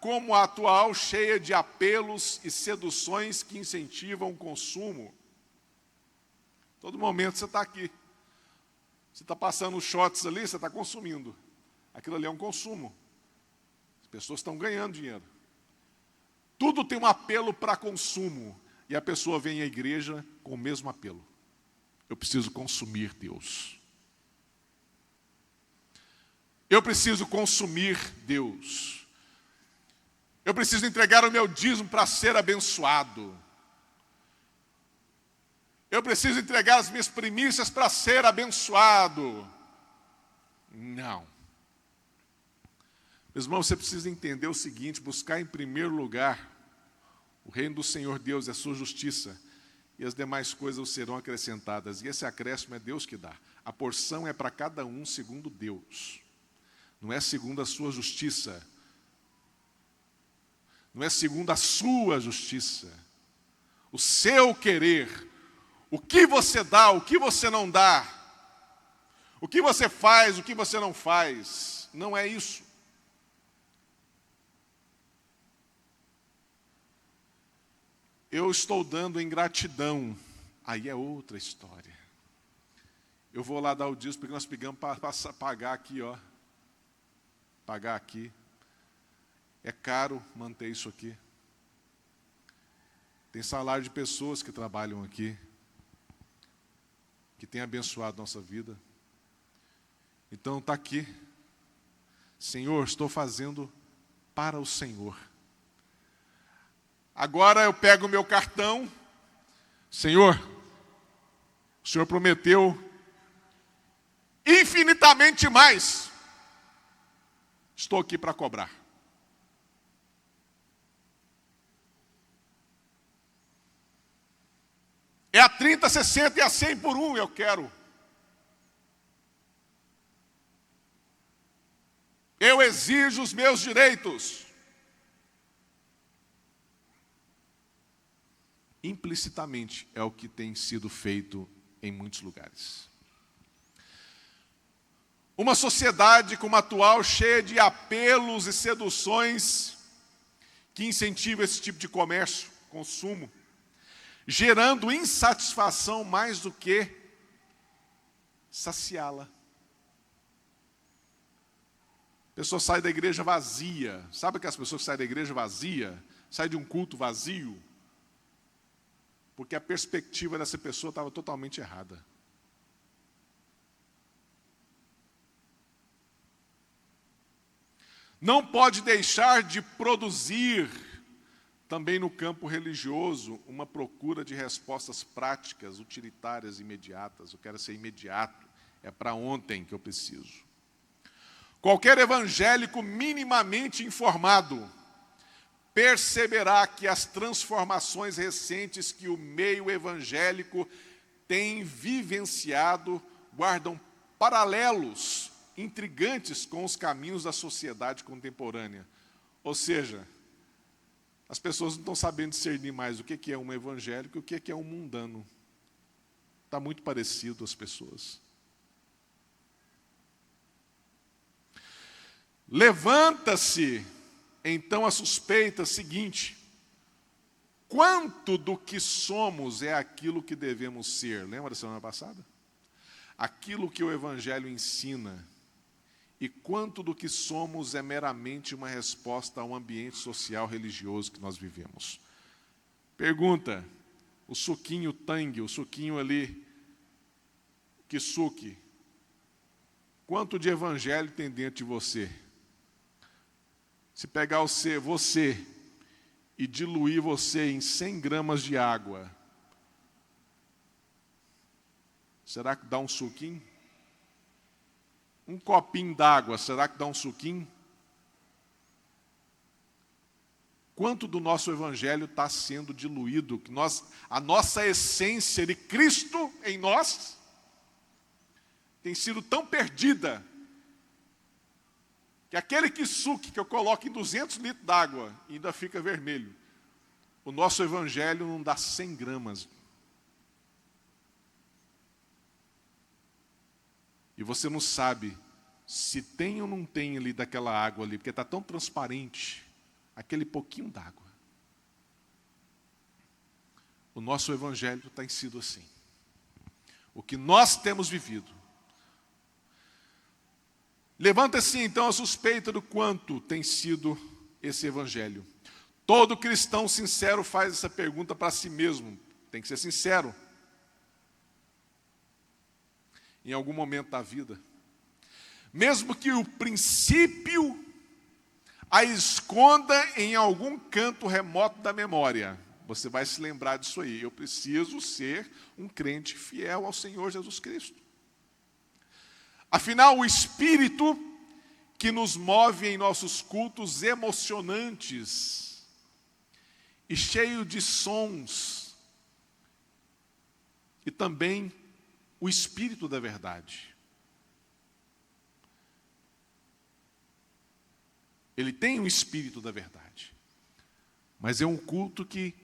como a atual, cheia de apelos e seduções que incentivam o consumo. Todo momento você está aqui. Você está passando os shots ali, você está consumindo. Aquilo ali é um consumo. As pessoas estão ganhando dinheiro. Tudo tem um apelo para consumo. E a pessoa vem à igreja com o mesmo apelo. Eu preciso consumir Deus. Eu preciso consumir Deus. Eu preciso entregar o meu dízimo para ser abençoado. Eu preciso entregar as minhas primícias para ser abençoado. Não. Meus irmãos, você precisa entender o seguinte: buscar em primeiro lugar o reino do Senhor Deus e a sua justiça, e as demais coisas serão acrescentadas. E esse acréscimo é Deus que dá. A porção é para cada um segundo Deus. Não é segundo a sua justiça. Não é segundo a sua justiça. O seu querer. O que você dá, o que você não dá. O que você faz, o que você não faz. Não é isso. Eu estou dando em gratidão. Aí é outra história. Eu vou lá dar o dízimo, porque nós pegamos para pagar aqui, ó. Pagar aqui. É caro manter isso aqui. Tem salário de pessoas que trabalham aqui, que têm abençoado nossa vida. Então está aqui. Senhor, estou fazendo para o Senhor. Agora eu pego o meu cartão. Senhor, o Senhor prometeu infinitamente mais. Estou aqui para cobrar. É a 30, 60 e a 100 por um, eu quero. Eu exijo os meus direitos. Implicitamente é o que tem sido feito em muitos lugares. Uma sociedade como a atual, cheia de apelos e seduções que incentivam esse tipo de comércio, consumo, gerando insatisfação mais do que saciá-la. A pessoa sai da igreja vazia. Sabe que as pessoas que saem da igreja vazia, saem de um culto vazio? Porque a perspectiva dessa pessoa estava totalmente errada. Não pode deixar de produzir, também no campo religioso, uma procura de respostas práticas, utilitárias, imediatas. Eu quero ser imediato, é para ontem que eu preciso. Qualquer evangélico minimamente informado perceberá que as transformações recentes que o meio evangélico tem vivenciado guardam paralelos intrigantes com os caminhos da sociedade contemporânea. Ou seja, as pessoas não estão sabendo discernir mais o que é um evangélico e o que é um mundano. Está muito parecido as pessoas. Levanta-se, então, a suspeita seguinte: quanto do que somos é aquilo que devemos ser? Lembra da semana passada? Aquilo que o Evangelho ensina. E quanto do que somos é meramente uma resposta a um ambiente social religioso que nós vivemos? Pergunta: o suquinho Tang, o suquinho ali, Kisuke, quanto de Evangelho tem dentro de você? Se pegar você e diluir você em 100 gramas de água, será que dá um suquinho? Um copinho d'água, será que dá um suquinho? Quanto do nosso evangelho está sendo diluído? A nossa essência de Cristo em nós tem sido tão perdida que aquele kisuke que eu coloco em 200 litros d'água ainda fica vermelho. O nosso evangelho não dá 100 gramas. E você não sabe se tem ou não tem ali daquela água ali, porque está tão transparente, aquele pouquinho d'água. O nosso evangelho tem sido assim. O que nós temos vivido. Levanta-se então a suspeita do quanto tem sido esse evangelho. Todo cristão sincero faz essa pergunta para si mesmo. Tem que ser sincero. Em algum momento da vida. Mesmo que o princípio a esconda em algum canto remoto da memória. Você vai se lembrar disso aí. Eu preciso ser um crente fiel ao Senhor Jesus Cristo. Afinal, o Espírito que nos move em nossos cultos emocionantes e cheio de sons, e também o Espírito da verdade. Ele tem o Espírito da verdade, mas é um culto que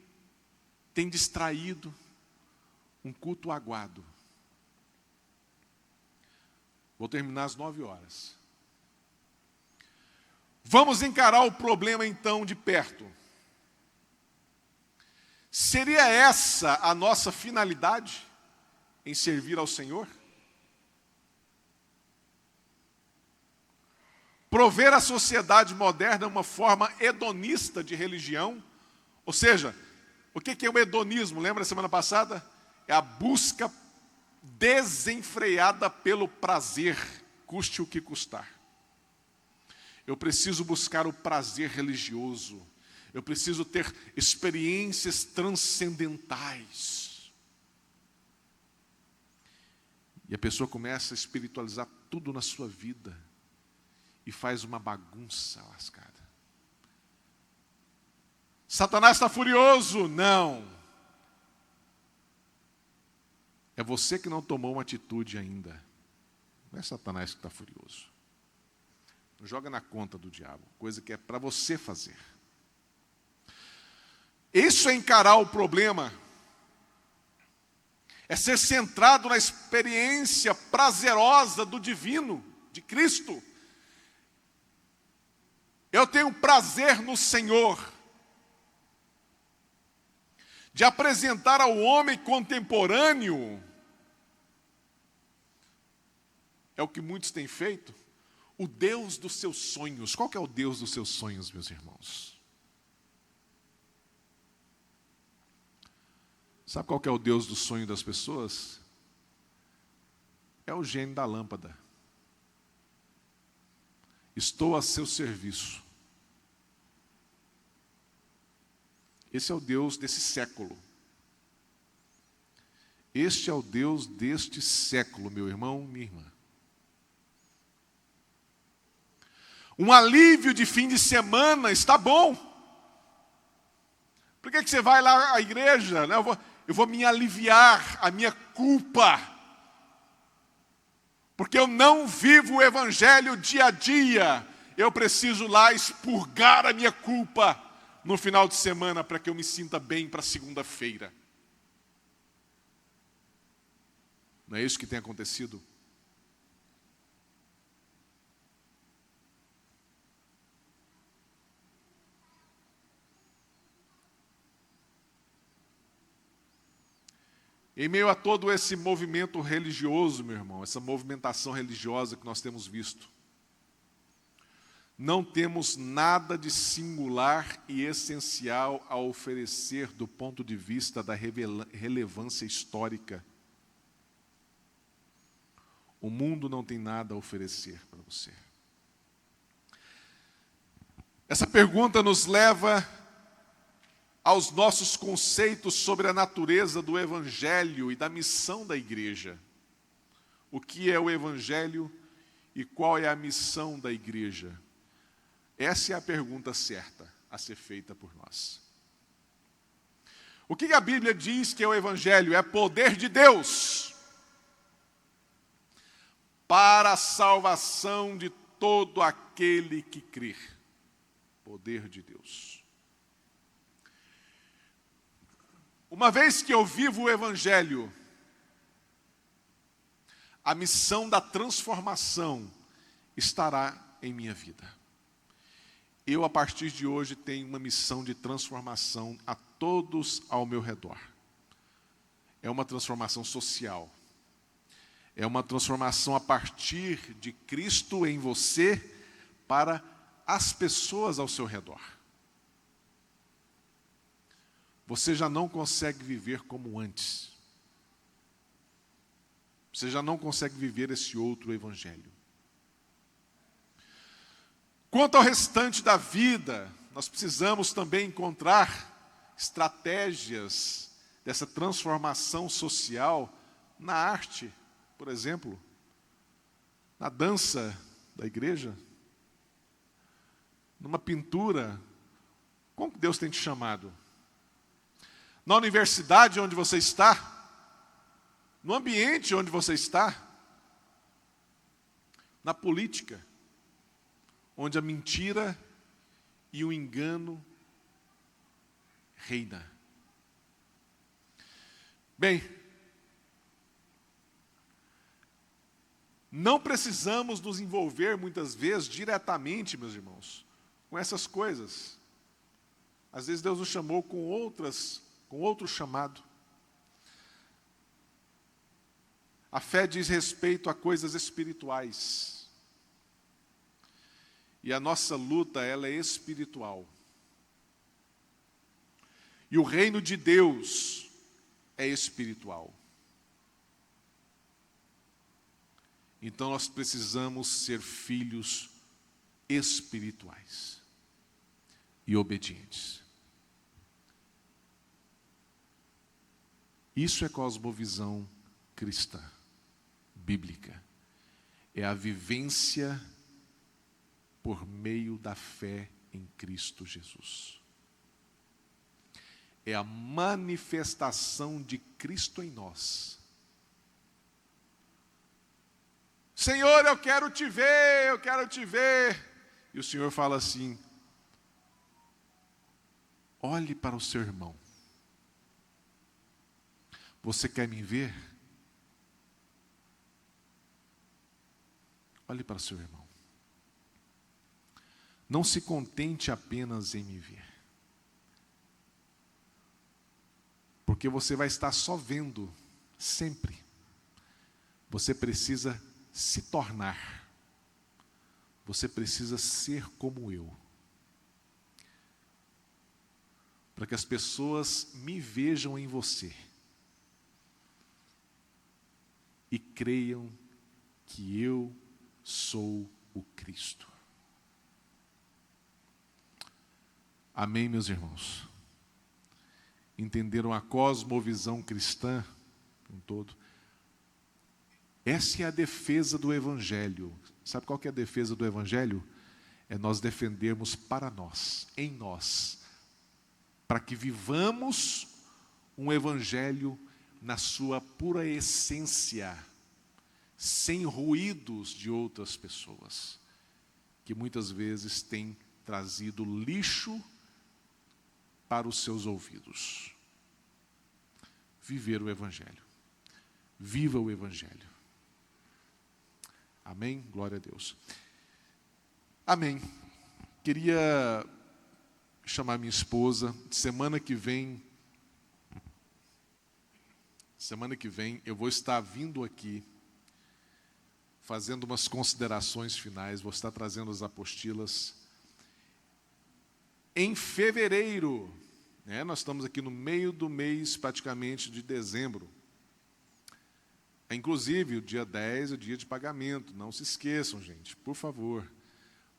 tem distraído, um culto aguado. Vou terminar às 9h. Vamos encarar o problema então de perto. Seria essa a nossa finalidade em servir ao Senhor? Prover à sociedade moderna uma forma hedonista de religião? Ou seja, o que é o hedonismo? Lembra da semana passada? É a busca desenfreada pelo prazer, custe o que custar. Eu preciso buscar o prazer religioso. Eu preciso ter experiências transcendentais. E a pessoa começa a espiritualizar tudo na sua vida e faz uma bagunça lascada. Satanás está furioso? Não. É você que não tomou uma atitude ainda. Não é Satanás que está furioso. Não joga na conta do diabo, coisa que é para você fazer. Isso é encarar o problema. É ser centrado na experiência prazerosa do divino, de Cristo. Eu tenho prazer no Senhor de apresentar ao homem contemporâneo, é o que muitos têm feito, o Deus dos seus sonhos. Qual que é o Deus dos seus sonhos, meus irmãos? Sabe qual que é o Deus do sonho das pessoas? É o gênio da lâmpada. Estou a seu serviço. Esse é o Deus desse século. Este é o Deus deste século, meu irmão, minha irmã. Um alívio de fim de semana está bom. Por que você vai lá à igreja? Eu vou me aliviar a minha culpa. Porque eu não vivo o evangelho dia a dia. Eu preciso lá expurgar a minha culpa no final de semana para que eu me sinta bem para segunda-feira. Não é isso que tem acontecido? Em meio a todo esse movimento religioso, meu irmão, essa movimentação religiosa que nós temos visto, não temos nada de singular e essencial a oferecer do ponto de vista da relevância histórica. O mundo não tem nada a oferecer para você. Essa pergunta nos leva aos nossos conceitos sobre a natureza do Evangelho e da missão da igreja. O que é o Evangelho e qual é a missão da igreja? Essa é a pergunta certa a ser feita por nós. O que a Bíblia diz que é o Evangelho? É poder de Deus para a salvação de todo aquele que crer. Poder de Deus. Uma vez que eu vivo o Evangelho, a missão da transformação estará em minha vida. Eu, a partir de hoje, tenho uma missão de transformação a todos ao meu redor. É uma transformação social. É uma transformação a partir de Cristo em você para as pessoas ao seu redor. Você já não consegue viver como antes. Você já não consegue viver esse outro evangelho. Quanto ao restante da vida, nós precisamos também encontrar estratégias dessa transformação social na arte, por exemplo, na dança da igreja, numa pintura. Como Deus tem te chamado? Na universidade onde você está, no ambiente onde você está, na política, onde a mentira e o engano reina. Bem, não precisamos nos envolver muitas vezes diretamente, meus irmãos, com essas coisas. Às vezes Deus nos chamou com outro chamado. A fé diz respeito a coisas espirituais. E a nossa luta, ela é espiritual. E o reino de Deus é espiritual. Então nós precisamos ser filhos espirituais e obedientes. Isso é cosmovisão cristã, bíblica. É a vivência por meio da fé em Cristo Jesus. É a manifestação de Cristo em nós. Senhor, eu quero te ver, eu quero te ver. E o Senhor fala assim: olhe para o seu irmão. Você quer me ver? Olhe para o seu irmão. Não se contente apenas em me ver. Porque você vai estar só vendo, sempre. Você precisa se tornar. Você precisa ser como eu. Para que as pessoas me vejam em você. E creiam que eu sou o Cristo. Amém, meus irmãos? Entenderam a cosmovisão cristã um todo? Essa é a defesa do Evangelho. Sabe qual que é a defesa do Evangelho? É nós defendermos para nós, em nós, para que vivamos um Evangelho na sua pura essência, sem ruídos de outras pessoas, que muitas vezes têm trazido lixo para os seus ouvidos. Viver o Evangelho. Viva o Evangelho. Amém? Glória a Deus. Amém. Queria chamar minha esposa. Semana que vem eu vou estar vindo aqui, fazendo umas considerações finais, vou estar trazendo as apostilas. Em fevereiro, nós estamos aqui no meio do mês praticamente de dezembro. Inclusive, o dia 10 é o dia de pagamento, não se esqueçam, gente, por favor.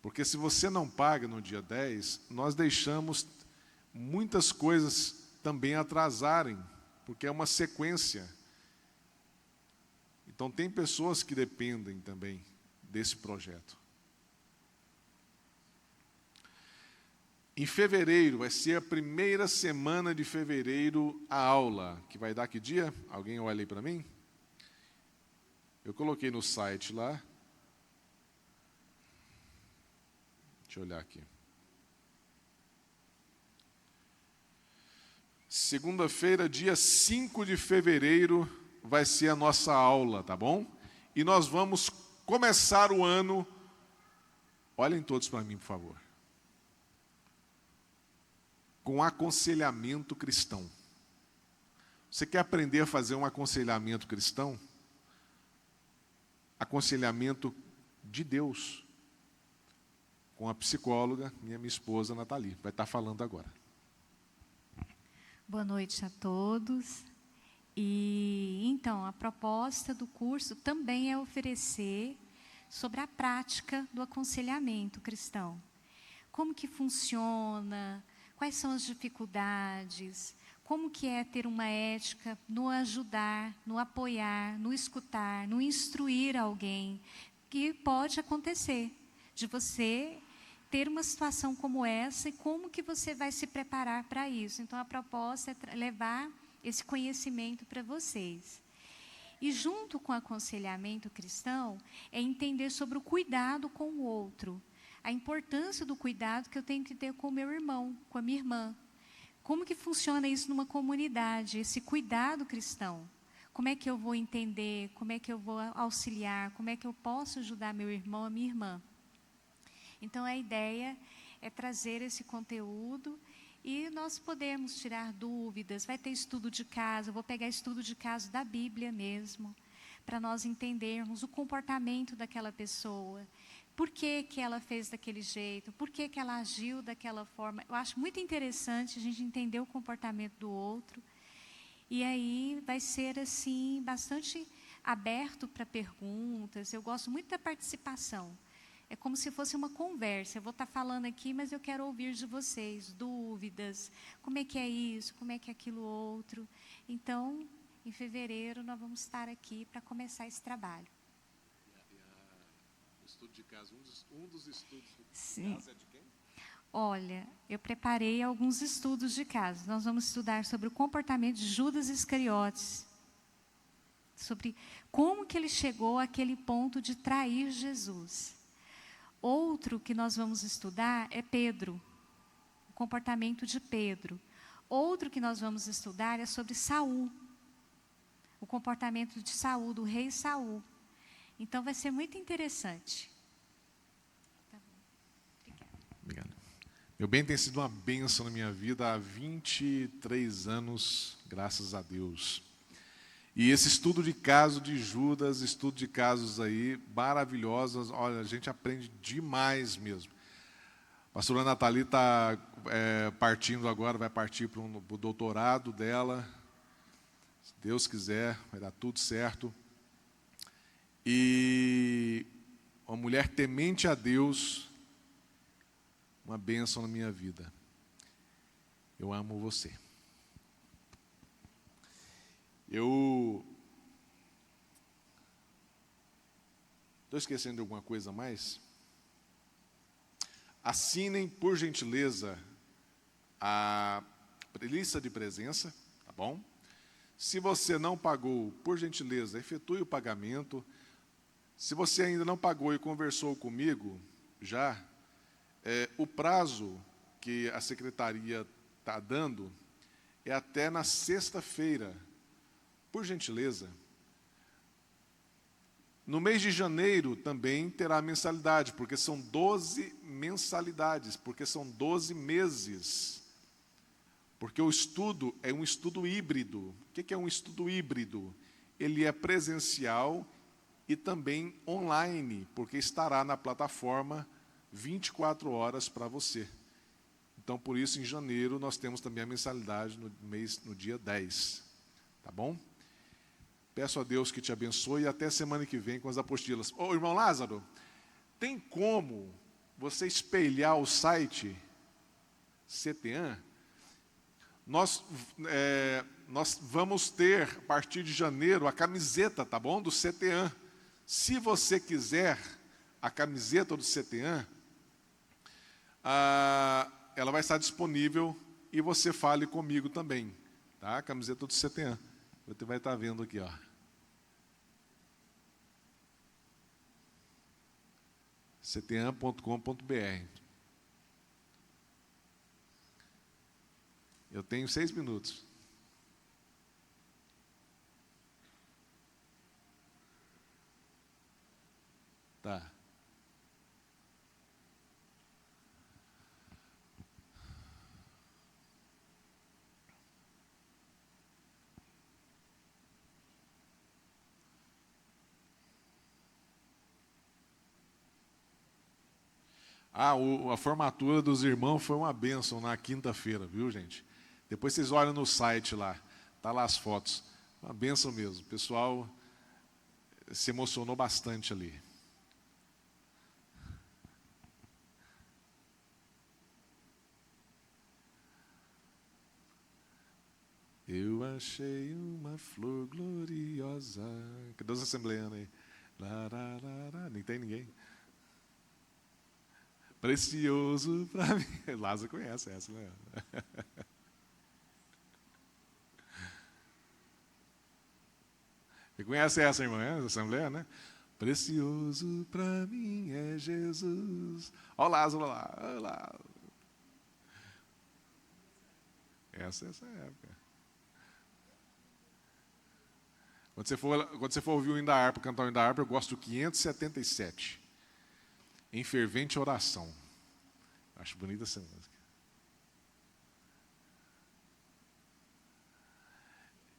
Porque se você não paga no dia 10, nós deixamos muitas coisas também atrasarem, porque é uma sequência. Então, tem pessoas que dependem também desse projeto. Em fevereiro, vai ser a primeira semana de fevereiro a aula, que vai dar que dia? Alguém olha aí para mim? Eu coloquei no site lá. Deixa eu olhar aqui. Segunda-feira, dia 5 de fevereiro, vai ser a nossa aula, tá bom? E nós vamos começar o ano, olhem todos para mim, por favor, com aconselhamento cristão. Você quer aprender a fazer um aconselhamento cristão? Aconselhamento de Deus, com a psicóloga, minha esposa, Nathalie, vai estar falando agora. Boa noite a todos. E então, a proposta do curso também é oferecer sobre a prática do aconselhamento cristão. Como que funciona, quais são as dificuldades, como que é ter uma ética no ajudar, no apoiar, no escutar, no instruir alguém, que pode acontecer, de você ter uma situação como essa e como que você vai se preparar para isso. Então, a proposta é levar esse conhecimento para vocês. E junto com o aconselhamento cristão, é entender sobre o cuidado com o outro, a importância do cuidado que eu tenho que ter com o meu irmão, com a minha irmã. Como que funciona isso numa comunidade, esse cuidado cristão? Como é que eu vou entender, como é que eu vou auxiliar, como é que eu posso ajudar meu irmão, a minha irmã? Então, a ideia é trazer esse conteúdo e nós podemos tirar dúvidas, vai ter estudo de caso, eu vou pegar estudo de caso da Bíblia mesmo, para nós entendermos o comportamento daquela pessoa, por que que ela fez daquele jeito, por que que ela agiu daquela forma. Eu acho muito interessante a gente entender o comportamento do outro, e aí vai ser assim, bastante aberto para perguntas. Eu gosto muito da participação. É como se fosse uma conversa. Eu vou estar falando aqui, mas eu quero ouvir de vocês dúvidas. Como é que é isso? Como é que é aquilo outro? Então, em fevereiro, nós vamos estar aqui para começar esse trabalho. O estudo de caso, um dos estudos de Sim. caso é de quem? Olha, eu preparei alguns estudos de caso. Nós vamos estudar sobre o comportamento de Judas Iscariotes. Sobre como que ele chegou àquele ponto de trair Jesus. Outro que nós vamos estudar é Pedro, o comportamento de Pedro. Outro que nós vamos estudar é sobre Saul, o comportamento de Saul, do rei Saul. Então vai ser muito interessante. Tá bom. Obrigado. Meu bem, tem sido uma bênção na minha vida há 23 anos, graças a Deus. E esse estudo de caso de Judas, estudo de casos aí maravilhosos, olha, a gente aprende demais mesmo. A pastora Nathalie está partindo agora, vai partir para o doutorado dela, se Deus quiser, vai dar tudo certo. E uma mulher temente a Deus, uma bênção na minha vida. Eu amo você. Eu estou esquecendo de alguma coisa a mais? Assinem, por gentileza, a lista de presença, tá bom? Se você não pagou, por gentileza, efetue o pagamento. Se você ainda não pagou e conversou comigo, já, o prazo que a secretaria está dando é até na sexta-feira. Por gentileza. No mês de janeiro também terá mensalidade, porque são 12 mensalidades, porque são 12 meses. Porque o estudo é um estudo híbrido. O que é um estudo híbrido? Ele é presencial e também online, porque estará na plataforma 24 horas para você. Então, por isso, em janeiro, nós temos também a mensalidade no dia 10. Tá bom? Peço a Deus que te abençoe e até semana que vem com as apostilas. Ô, irmão Lázaro, tem como você espelhar o site CTAN? Nós vamos ter, a partir de janeiro, a camiseta, tá bom? Do CTAN. Se você quiser a camiseta do CTAN, ela vai estar disponível e você fale comigo também, tá? A camiseta do CTAN. Você vai estar vendo aqui, ó. ctan.com.br. Eu tenho 6 minutos. Tá. A formatura dos irmãos foi uma bênção na quinta-feira, viu, gente? Depois vocês olham no site lá, tá lá as fotos. Uma bênção mesmo. O pessoal se emocionou bastante ali. Eu achei uma flor gloriosa. Cadê os assembleanos aí? Nem tem ninguém. Precioso para mim. Lázaro conhece essa, né? Você conhece essa, irmã, essa assembleia, né? Precioso para mim é Jesus. Olha o Lázaro lá, olha lá. Essa é essa época. Quando você for ouvir o hino da harpa, cantar o hino da harpa, eu gosto do 577. Em fervente oração. Acho bonita essa música.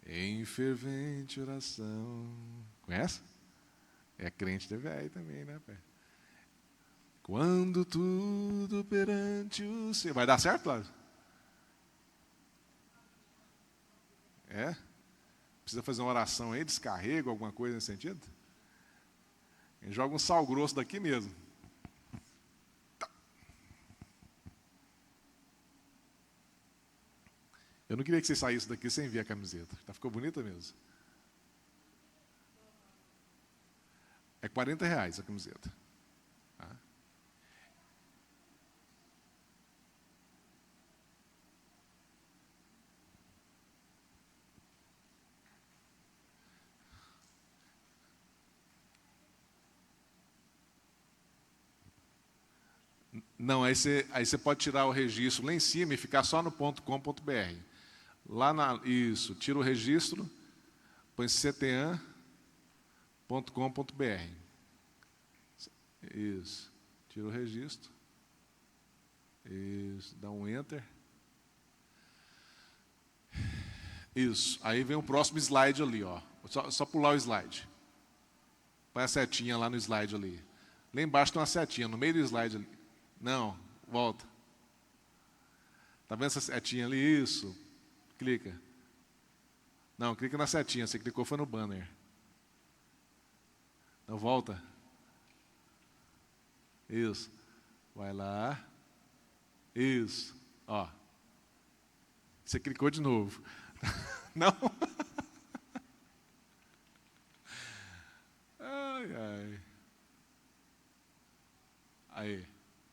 Em fervente oração. Conhece? É crente de velho também, né, pai? Quando tudo perante o Senhor. Vai dar certo, Lázaro? É? Precisa fazer uma oração aí, descarrego, alguma coisa nesse sentido? Joga um sal grosso daqui mesmo. Eu não queria que você saísse daqui sem ver a camiseta. Ficou bonita mesmo. É R$40 a camiseta. Tá? Não, aí você pode tirar o registro lá em cima e ficar só no .com.br. Isso, tira o registro, põe ctan.com.br. Isso, tira o registro. Isso, dá um enter. Isso, aí vem o próximo slide ali, ó. Só pular o slide. Põe a setinha lá no slide ali. Lá embaixo tem uma setinha, no meio do slide ali. Não, volta. Tá vendo essa setinha ali? Isso. Clica. Não, clica na setinha. Você clicou, foi no banner. Não, volta. Isso. Vai lá. Isso. Ó. Você clicou de novo. Não? Ai, ai.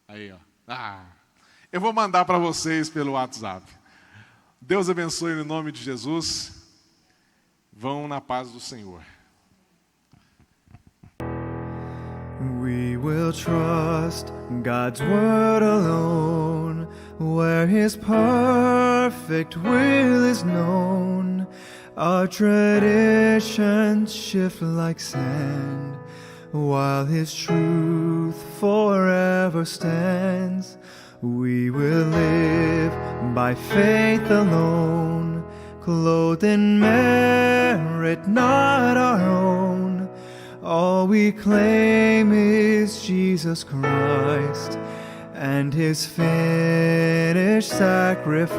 Aí, ó. Eu vou mandar para vocês pelo WhatsApp. Deus abençoe no nome de Jesus. Vão na paz do Senhor. We will trust God's word alone, where His perfect will is known. Our traditions shift like sand, while His truth forever stands. We will live by faith alone, clothed in merit not our own. All we claim is Jesus Christ and His finished sacrifice.